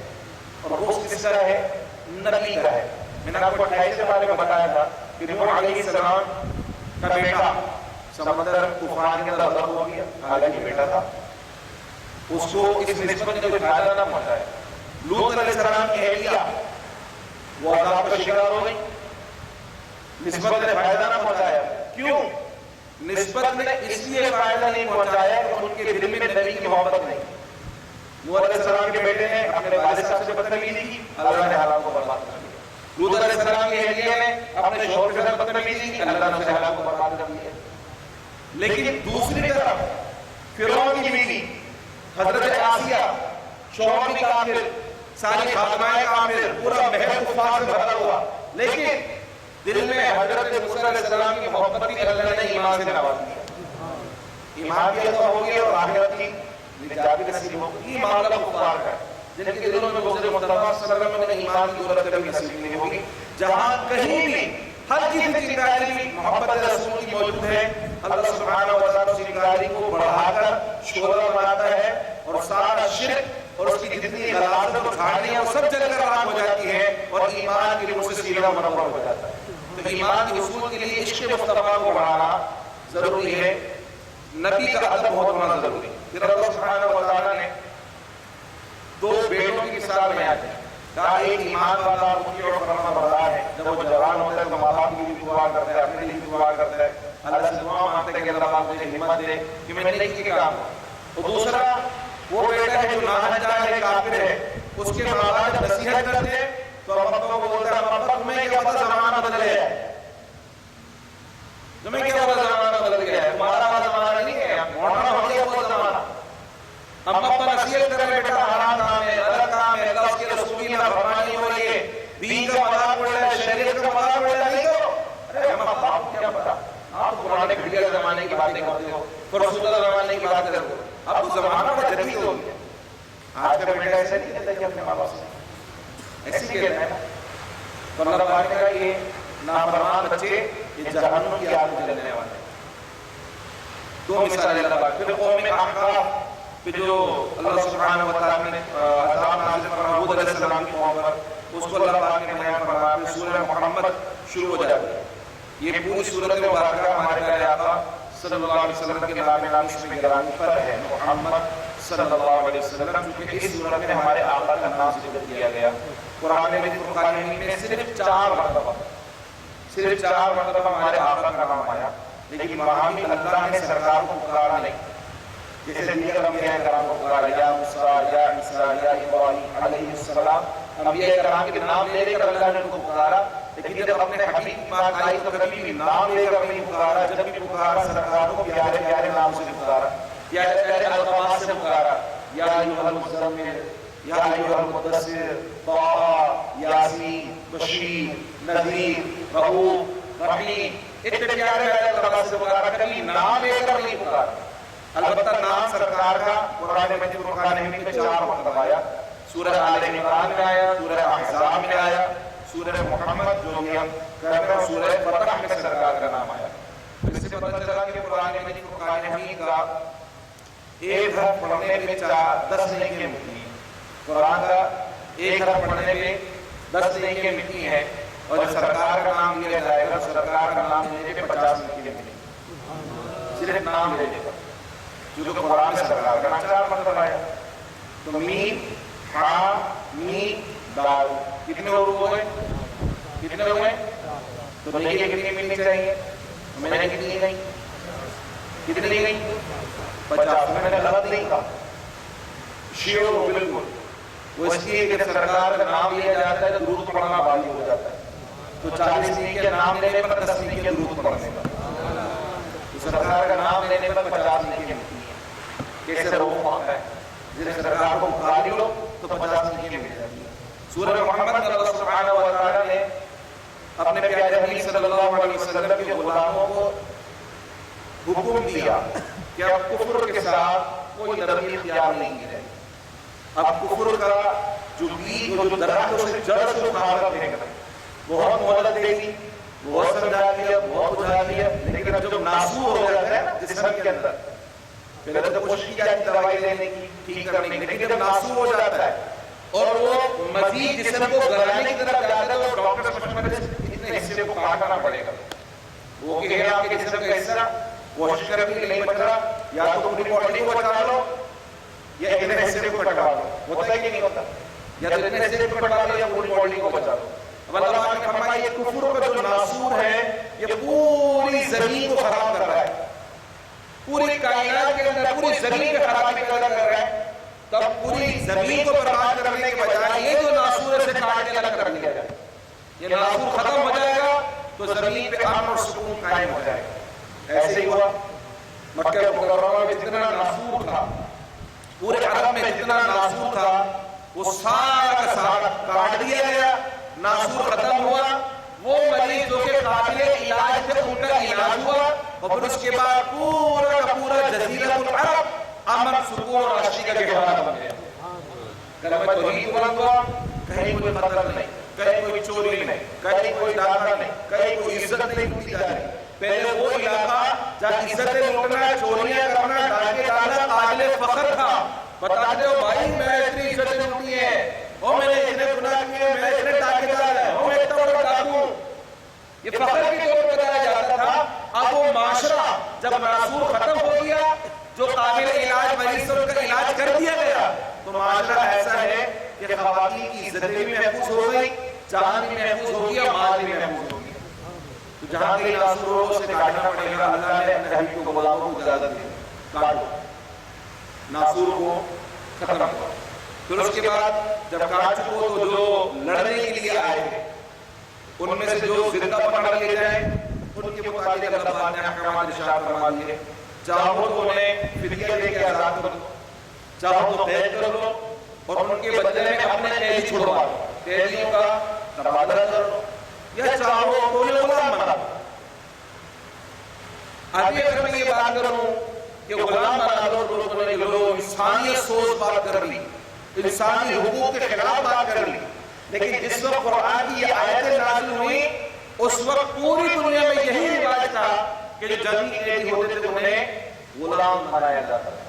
اور بغض کس کا ہے, نبی کا ہے. میں نے آپ کو 28 کے بارے میں بتایا تھا کہ نوح علیہ السلام کا بیٹا سمندر طوفان کے اندر غرق ہو گیا, حالانکہ بیٹا تھا, اس کو اس نسبت میں کوئی فائدہ نہ پہنچایا. لوط علیہ السلام کی اہلیہ وہ عذاب کا شکار ہو گئی, نسبت نے فائدہ نہ پہنچایا. کیوں نسبت نے اس لیے فائدہ نہیں پہنچایا کہ ان کے دل میں نبی کی محبت نہیں. نوح علیہ السلام کے بیٹے نے اپنے والد صاحب سے بدتمیزی کی, اللہ نے حالات کو برباد کر دیا. لوط علیہ السلام کی اہلیہ نے اپنے شوہر کے ساتھ بدتمیزی کی, اللہ نے اسے حالات کو برباد کر دیا. لیکن دوسری طرف فرعون کی بیوی حضرت آسیہ, شوہر بھی کافر, ساری خاتمائے کافر, پورا محل کفار سے بھرا ہوا, لیکن دل میں حضرت موسیٰ علیہ السلام کی محبت بھی اللہ نے ایمان سے نواز دیا. ایمان بھی عطا ہوگی اور آخرت کی نجات بھی نصیب ہوگی. یہ معاملہ کفار کا, جن کے دلوں میں بغض مصطفیٰ صلی اللہ علیہ وسلم نے ایمان کی دولت کبھی نصیب نہیں ہوگی. جہاں کہیں بھی ہر چیز کی چنگاری بھی محبت رسول کی موجود ہے, اللہ سبحانہ و تعالیٰ اس چنگاری کو بڑھا کر شعلہ بناتا ہے, اور سارا شرک اور اس کی جتنی غلاظت اور جھاڑیاں وہ سب جل کر راک ہو جاتی ہیں, اور ایمان کی نور سے سینہ منور ہو جاتا ہے. تو ایمان کے حصول کے لیے عشق مصطفیٰ کو بڑھانا ضروری ہے, نبی کا ادب بہت ہونا ضروری ہے. پھر اللہ سبحانہ و تعالیٰ نے 2 بیٹوں کی مثال میں آتی ہے. کہا ایک ایمان والا مطیع اور فرما بردار ہے, جب وہ جوان ہوتا ہے تو ماں باپ کے لیے دعا کرتا ہے, اپنے لیے دعا کرتا ہے, اللہ سے دعا مانگتا ہے کہ اللہ پاک مجھے ہمت دے کہ میں نیکی کے کام کروں. اور دوسرا وہ بیٹا ہے جو ناہنجار ہے, کافر ہے, اس کے ماں باپ جب نصیحت کرتے ہیں تو ابا کو بولتا ہے ابا تمہیں کیا پتہ زمانہ بدل گیا ہے, تمہیں کیا پتہ زمانہ بدل گیا ہے, تمہارا وہ زمانہ نہیں ہے, موڑنا ہو گیا وہ زمانہ. ابا نصیحت کرے بیٹا حرام کام ہے, غلط کام ہے, اللہ اس کے رسول کی نافرمانی ہو رہی ہے, دین کا مذاق اڑ رہا ہے, شریعت کا مذاق اڑ رہا ہے, نہیں کرو. ارے ہم ابا آپ کو کیا پتا, آپ پرانے گھڑیا زمانے کی باتیں کرتے ہو, پھر رسول اللہ زمانے کی باتیں کرتے ہو, اب زمانہ کا جدید ہو گیا. آج کا بیٹا ایسا نہیں کہتا کہ اپنے ماں باپ سے ایسی کہتا ہے نا. تو اللہ پاک نے کہا یہ نافرمان بچے یہ جہنم کی آگ میں جلنے والے ہیں. 2 مثالیں اللہ پاک. پھر قوم احقاف کہ جو اللہ سبحانہ و تعالیٰ نے عذاب نازل فرمایا ہود علیہ السلام کی قوم پر, اس کو اللہ پاک نے بیان فرمایا. پھر سورہ محمد شروع ہو جاتی ہے. یہ پوری سورت مبارکہ ہمارے پیارے آقا صلی اللہ علیہ وسلم کے نام نامی سے گرامی پر ہے, محمد صلی اللہ علیہ وسلم، چونکہ اس صورت میں ہمارے آقا کا نام ذکر کیا گیا قرآن مجید فرقان حمید میں صرف 4 مرتبہ ہمارے آقا کا نام آیا، لیکن وہاں بھی اللہ نے سرکار کو پکارا نہیں، جیسے دیگر انبیاء کرام کو پکارا، یا موسیٰ یا عیسیٰ یا ابراہیم علیہ السلام، انبیاء کرام کے نام لے کر اللہ نے ان کو پکارا، لیکن جب اپنے حبیب پاک آئی تو کبھی بھی نام لے کر نہیں پکارا، جب بھی پکارا سرکار کو پیارے پیارے نام سے پکارا، پیارے پیارے الفاظ سے پکارا، یا ایھا المزمل، یا ایھا المدثر، طٰہٰ، یاسین، بشیر، نذیر، رؤوف، رحیم، اتنے پیارے پیارے الفاظ سے پکارا، کبھی نام لے کر نہیں پکارا۔ البتہ نام سرکار کا قرآن مجید فرقان حمید میں 4 مرتبہ آیا، سورہ آل عمران میں آیا، سورہ احزاب میں آیا، سورہ محمد جو کہ ہم کہہ رہے ہیں سورہ فتح میں سرکار کا نام آیا۔ اس سے پتہ چلا کہ قرآن مجید فرقان حمید کا ایک حرف پڑھنے پہ 10 نیکیاں ملتی ہیں، قرآن کا ایک حرف پڑھنے پہ 10 نیکیاں ملتی ہیں، اور جب سرکار کا نام لیا جائے گا سرکار کا نام لینے پہ 50 نیکیاں ملیں گی، صرف نام لینے پر، کیونکہ قرآن میں سرکار کا نام 4 مرتبہ آیا۔ تو میم، ہاں، میم، دال، کتنے حروف ہوئے؟ کتنے ہوئے؟ تو نیکیاں کتنی ملنی چاہیے؟ میں نے کتنی گئی؟ کتنی گئی؟ 50۔ میں نے غلط نہیں کہا، شیور ہو بالکل، وہ اس لیے کہ سرکار کا نام لیا جاتا ہے تو درود پڑھنا بھاری ہو جاتا ہے، تو 40 نیکیاں نام لینے پر 10 نیکیاں درود پڑھنے پر، تو سرکار کا نام لینے پر 50 نیکیاں ملتی ہیں۔ کیسے روح مانگتا ہے، جس سرکار کو پکار لو تو 50 نیکیاں مل جاتی ہیں۔ سورہ محمد میں اللہ سبحانہ و تعالیٰ نے اپنے پیارے حبیب صلی اللہ علیہ وسلم کے غلاموں کو حکم دیا کہ اب کفر کے ساتھ کوئی نرمی اختیار نہیں ہے، اب کفر کا جو بیج جو درختوں سے جڑ سے اکھاڑ کر پھینک دیں، بہت مہلت دے دی، بہت سمجھا دیا، بہت بجھا دیا، لیکن اب جب ناسور ہو جاتا ہے نا جسم کے اندر، پہلے تو کوشش کی جاتی دوائی لینے کی ٹھیک کرنے کی، لیکن جب ناسور ہو جاتا ہے اور وہ مزید جسم کو گلانے کی طرف جاتا ہے تو ڈاکٹر سمجھتے ہیں اتنے حصے کو کاٹنا پڑے گا، وہ کہ آپ کے جسم کا حصہ کوشش کریں کہ نہیں بچ رہا، یا تو پوری باڈی کو بچا لو یا اتنے حصے کو کٹوا لو، ہوتا ہے کہ نہیں ہوتا، یا تو اتنے حصے کو کٹوا لو یا پوری باڈی کو بچا لو۔ اب اللہ نے فرمایا یہ کفر کا جو ناسور ہے یہ پوری زمین کو خراب کر رہا ہے، پوری کائنات کے اندر پوری زمین پہ خرابی پیدا کر رہا ہے، تب پوری زمین کو برباد کرنے کے بجائے یہ جو ناسور سے کاٹ کے الگ کر دیا جائے، یہ ناسور ختم ہو جائے گا تو زمین پہ امن اور سکون قائم ہو جائے گا۔ ایسے ہی ہوا، مکہ مکرمہ میں جتنا ناسور تھا، پورے عرب میں جتنا ناسور تھا وہ سارا کا سارا کاٹ دیا گیا، ناسور ختم ہوا، وہ مریض جو کہ قابل علاج تھے ان کا علاج ہوا، اور پھر اس کے بعد پورا کا پورا جزیرہ العرب امن سکون اور عشق کا گہوارہ بن گیا۔ کلمہ توحید بلند ہوا، کہیں کوئی قتل نہیں، کہیں کوئی چوری نہیں، کہیں کوئی ڈاکہ نہیں، کہیں کوئی عزت نہیں لوٹی جا رہی۔ پہلے وہ علاقہ جہاں عزتیں لوٹنا، چوریاں کرنا، ڈاکے ڈالنا قابل فخر تھا، بتاتے ہو بھائی میں اتنی عزتیں لوٹی ہیں، اور میں نے اتنے گناہ کیے، میں اتنے ڈاکے ڈالے ہیں، اور میں اتنا بڑا ڈاکو ہوں، یہ فخر کے طور پر بتایا جاتا تھا۔ اب وہ معاشرہ جب ناسور ختم ہو گیا، جو قابل علاج مریض ان کا علاج کر دیا گیا، تو معاشرہ ایسا ہے کہ خواتین کی عزتیں بھی محفوظ ہو گئی، جان بھی محفوظ ہو گیا، مال بھی محفوظ ہو گیا۔ تو جہاں کے ناسور ہو اسے کاٹنا پڑے گا، اللہ نے اپنے حبیب کو غلاموں کو اجازت دی، کاٹو، ناسور کو ختم کرو۔ پھر اس کے بعد جب کاٹ چکو تو جو لڑنے کے لیے آئے تھے ان میں سے جو زندہ پکڑ لیے جائیں ان کے متعلق اللہ پاک نے احکامات ارشاد فرما دیے، چاہو تو انہیں فدیہ دے کے آزاد کر دو، چاہو تو قید کر دو اور ان کے بدلے میں اپنے قیدی چھڑوا دو، قیدیوں کا تبادلہ کر دو، یا چاہو تو انہیں غلام بنا دو۔ ابھی اگر میں یہ بات کروں کہ غلام بنا دو تو انہوں نے لوگ انسانیت سوچ بات کر لی، انسانی حقوق کے خلاف بات کر لی، لیکن جس وقت قرآن کی یہ آیتیں نازل ہوئی اس وقت پوری دنیا میں یہی رواج تھا کہ جو جنگی قیدی ہوتے تھے انہیں غلام بنایا جاتا تھا۔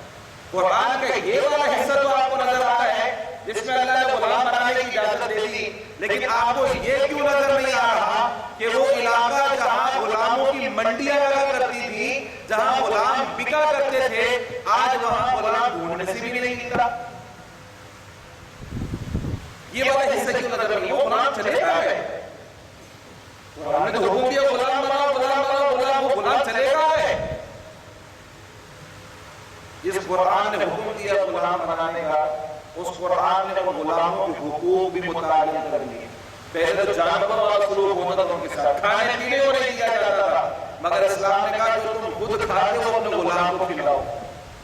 قرآن کا یہ والا حصہ تو آپ کو نظر آ رہا ہے جس میں اللہ نے غلام بنانے کی اجازت دے دی، لیکن آپ کو یہ کیوں نظر نہیں آ رہا کہ وہ علاقہ جہاں غلاموں کی منڈیاں لگا کرتی تھی، جہاں غلام بکا کرتے تھے، آج وہاں غلام ڈھونڈنے سے بھی نہیں یہ والا حصہ کیوں نظر نہیں؟ وہ غلام چلے گا ہے، قرآن نے تو حکم دیا غلام بناؤ غلام بناؤ غلام، وہ غلام چلے گا ہے؟ جس قرآن نے حکم دیا غلام بنانے کا، اس قرآن نے وہ غلاموں کے حقوق بھی متعین کر لیے۔ پہلے تو جانوروں والا سلوک ہوتا تھا ان کے ساتھ، کھانے پینے کو نہیں دیا جاتا تھا، مگر اسلام نے کہا جو تم خود کھاتے ہو اپنے غلام کو کھلاؤ،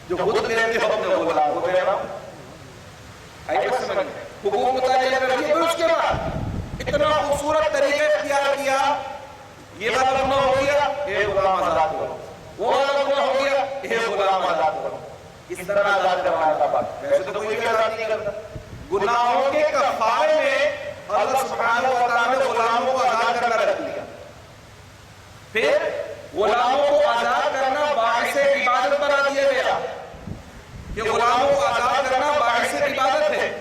جو خود لیتے ہو اپنے غلام کو کھلاؤ۔ آئیے سمجھ، حقوق متعین کر لیے۔ پھر اس کے بعد اتنا خوبصورت طریقہ اختیار کیا، یہ والا گناہ ہو گیا یہ غلام آزاد کرو، وہ والا گناہ ہو گیا یہ غلام آزاد کرو، اس طرح آزاد کروایا تھا۔ بات ویسے تو کوئی بھی آزاد نہیں کرتا۔ گناہوں کے کفارے میں اللہ سبحانہ و تعالیٰ نے غلاموں کو آزاد کرنا رکھ لیا۔ پھر غلاموں کو آزاد کرنا باعث عبادت بنا دیا گیا کہ غلاموں کو آزاد کرنا باعث عبادت ہے۔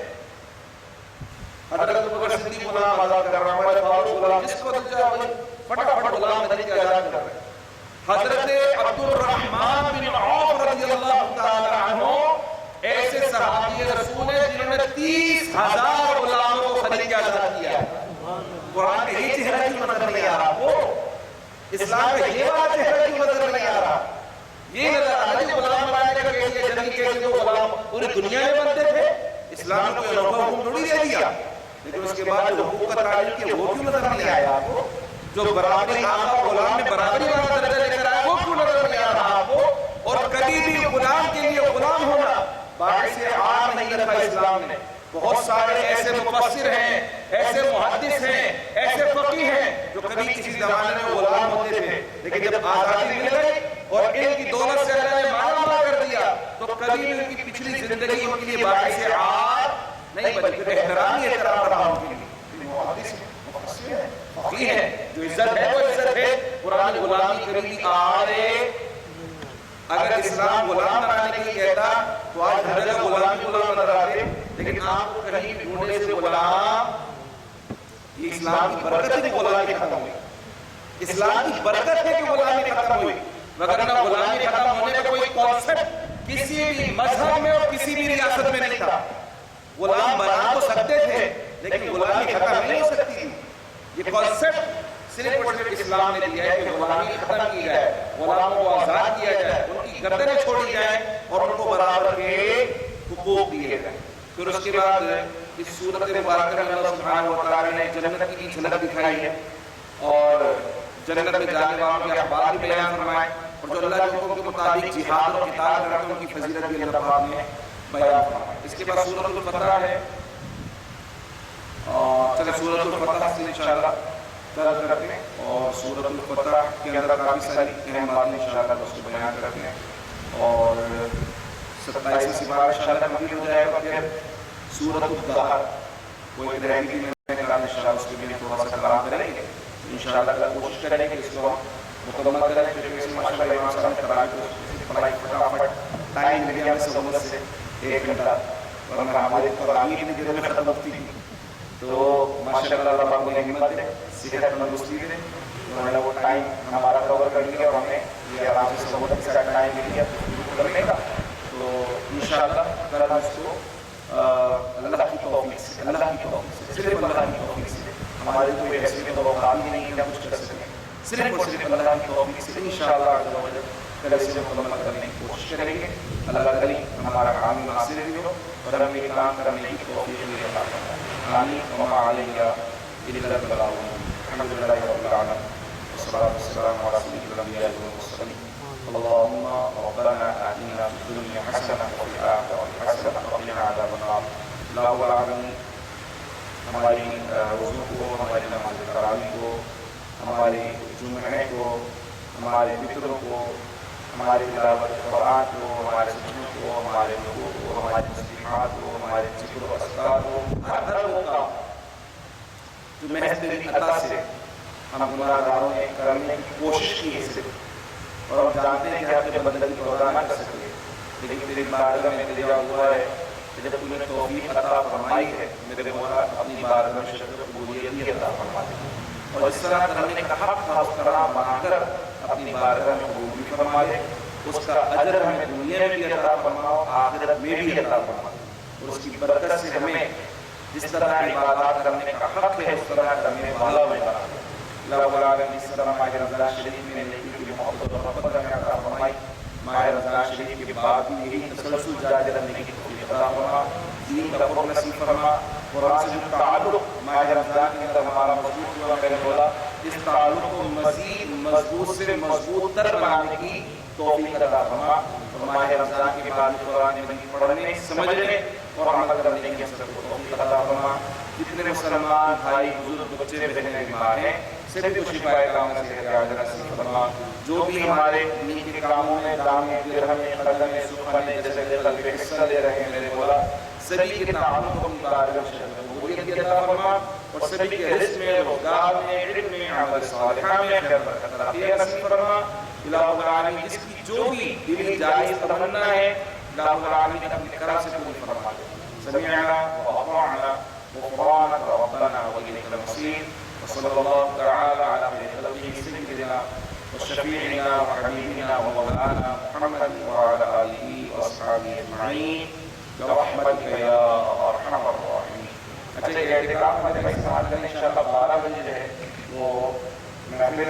حضرت ابوبکر صدیق غلام آزاد کر رہا ہے، ہمارے فاروق غلام، جس کو دل چاہے وہی فٹافٹ غلام خرید کے آزاد کر رہے ہیں۔ حضرت عبد الرحمن بن عوف رضی اللہ تعالی عنہ ایسے صحابی رسول ہیں جنہوں نے 30,000 غلاموں کو خرید کے آزاد کیا ہے۔ قرآن کا یہ چہرہ کیوں نظر نہیں آ رہا آپ کو؟ اسلام کا یہ والا چہرہ کیوں نظر نہیں آ رہا؟ یہ نظر آ رہا ہے غلام بنانے کا کیسے جنگی کیسے وہ غلام پوری دنیا میں بنتے تھے، اسلام نے کوئی انوکھا حکم تھوڑی دے دیا، لیکن اس کے بعد جو حقوق کا تعلق کیا وہ کیوں نظر نہیں آیا آپ کو؟ جو برابری آقا غلام میں برابری والا درجہ لے کر آیا وہ کیوں نظر نہیں آ رہا آپ کو؟ اور کبھی بھی غلام کے لیے غلام ہونا باعث عار نہیں رکھا اسلام نے۔ بہت سارے ایسے مفسر ہیں، ایسے محدث ہیں، ایسے فقیہ ہیں جو کبھی کسی زمانے میں غلام ہوتے تھے، لیکن جب آزادی مل گئی اور ان کی دولت سے اللہ نے مالا مال کر دیا تو کبھی بھی ان کی پچھلی زندگی ان کے لیے باعث عار نہیں بلکہ احترام ہی احترام رہا ان کے لیے۔ محدث ہیں، مفسر ہیں، فقیہ ہیں، جو عزت ہے وہ عزت ہے۔ قرآن غلامی کری آرے، اگر اسلام غلام بنانے کے لیے کہتا تو آج ہر جگہ غلام نظر آتے، لیکن آپ کو کہیں بھی ڈھونڈنے سے غلام، یہ اسلام کی برکت ہے کہ غلامی ختم ہوئی، اسلام کی برکت ہے کہ غلامی ختم ہوئی، وگرنہ غلامی ختم ہونے کا کوئی کانسیپٹ کسی بھی مذہب میں اور کسی بھی ریاست میں نہیں تھا۔ غلام بنا تو سکتے تھے لیکن غلامی ختم نہیں ہو سکتی تھی۔ یہ کانسیپٹ صرف اور صرف اسلام نے دیا ہے کہ غلامی ختم کی جائے، غلاموں کو آزاد کیا جائے، ان کی گردنیں چھوڑی جائیں اور ان کو برابر کے حقوق دیے جائیں۔ پھر اس کے بعد اس سورت مبارکہ میں اللہ سبحانہ و تعالیٰ نے جنت کی جھلک دکھائی ہے اور جنت میں جانے والوں کے احوال بھی بیان فرمائے، اور جو اللہ کے حکم کے مطابق جہاد اور قتال کرتے ہیں ان کی فضیلت بھی اللہ پاک نے بیان فرمائے۔ اس کے بعد سورۃ الفتح ہے، چلے سورۃ الفتح سے انشاءاللہ درد کرتے ہیں، اور سورۃ الفتح کے اندر کافی ساری اہم باتیں انشاءاللہ اس کو بیان کرتے ہیں، اور 27 سپارہ انشاءاللہ کمپلیٹ ہو جائے گا۔ پھر سورۃ الدہر وہ ایک رہتی میں نے کہا انشاءاللہ اس کے بھی تھوڑا سا کلام کریں گے انشاءاللہ، کوشش کریں کہ اس کو مکمل کریں، کیونکہ اس میں ماشاءاللہ امام صاحب نے کرا کے پڑھائی فٹافٹ ٹائم مل گیا ہمیں سہولت سے 1 گھنٹہ، ورنہ ہماری تراویح اتنی دیر میں ختم ہوتی تھی، تو ماشاءاللہ اللہ پاک نے ہمت دے، صحت تندرستی دے، انہوں نے وہ ٹائم ہمارا کور کر لیا اور ہمیں یہ آرام سے سہولت کے ساتھ ٹائم مل گیا کرنے کا۔ تو انشاءاللہ کل ہم اس کو اللہ کی توفیق سے، اللہ کی توفیق سے، صرف اللہ کی توفیق سے، ہماری کوئی حیثیت اور اوقات ہی نہیں ہے کچھ کر سکیں، صرف اور صرف اللہ کی توفیق سے انشاءاللہ کل اسے مکمل کرنے کی کوشش کریں گے۔ اللہ تعالی ہمارا حامی ناصر بھی ہو اور ہمیں کام کرنے کی توفیق بھی عطا فرمائے۔ آمین وما علیہ الا البلاغ۔ الحمد للہ رب العالمین والصلاة والسلام على سيد الأنبياء والمرسلين۔ اللهم ربنا آتنا في الدنيا حسنة وفي الآخرة حسنة وقنا عذاب النار۔ لا رب العالمین ہماری روزوں کو، ہماری نماز تراویح کو، ہمارے جمعے کو، ہمارے فطروں کو، ہماری تلاوت قرآن کو، ہمارے سجدوں کو، ہمارے رکوع کو، ہماری تسبیحات کو، ہمارے ذکر و اذکار کو، ہر موقع جو محض تیری عطا سے ہم گناہ گاروں نے کرنے کی کوشش کی ہے صرف، اور ہم جانتے ہیں کہ اپنے بندگی کو ادا نہ کر سکتے، لیکن تیری بارگاہ میں تیری دعا ہے کہ جب تو نے توفیق عطا فرمائی ہے میرے مولا اپنی بارگاہ میں شکر و قبولیت بھی عطا فرما دے، اور جس طرح کرنے کا حق تھا اس طرح بنا کر اپنی بارگاہ میں قبول بھی فرما دے، اس کا اجر ہمیں دنیا میں بھی عطا فرماؤ، آخرت میں بھی عطا فرما، اور اس کی برکت سے ہمیں جس طرح عبادات کرنے کا حق ہے اس طرح کرنے والا میں بنا دے۔ اللہ العالمین اس طرح ماہ رمضان شریف میں نیکی کی محبت اور رغبت ہمیں عطا فرمائی۔ ماہ رمضان شریف کے بعد بھی یہی تسلسل جاری رکھنے کی توفیق عطا فرما، دین کا فہم نصیب فرما، قرآن سے جو تعلق ماہ رمضان کے اندر ہمارا مضبوط ہوا میرے مولا، اس تعلق کو مزید مضبوط سے مضبوط تر بنانے کی توفیق عطا فرما، اور ماہ رمضان کے بعد قرآن مجید پڑھنے، سمجھنے اور عمل کرنے کی ہم سب کو توفیق عطا فرما۔ جتنے مسلمان بھائی بزرگ بچے بہنیں بیمار ہیں سبھی کو شفا کاملہ صحت عاجلہ نصیب فرما۔ جو بھی ہمارے دین کے کاموں میں دامیں درہمیں قدمیں سبحانیں جیسے قلب پہ حصہ لے رہے ہیں میرے مولا، سبھی کے تعاون کو مبارک قبولیت عطا فرما، اور سبھی کے رزق میں، روزگار میں، علم میں، عمل صالحہ میں خیر برکت عطیہ نصیب فرما۔ الہ العالمین جس کی جو بھی دلی جائز تمنا ہے الہ العالمین اپنے کرم سے پوری فرما دے۔ سمعنا واطعنا غفرانك ربنا وإليك المصير، وصلى الله تعالى على خير خلقه سيدنا وشفيعنا وحبيبنا ومولانا محمد وعلى آله وأصحابه أجمعين برحمتك يا أرحم الراحمين۔ اچھا یہ اعتکاف میں انشاءاللہ 12 بجے ہے وہ محفل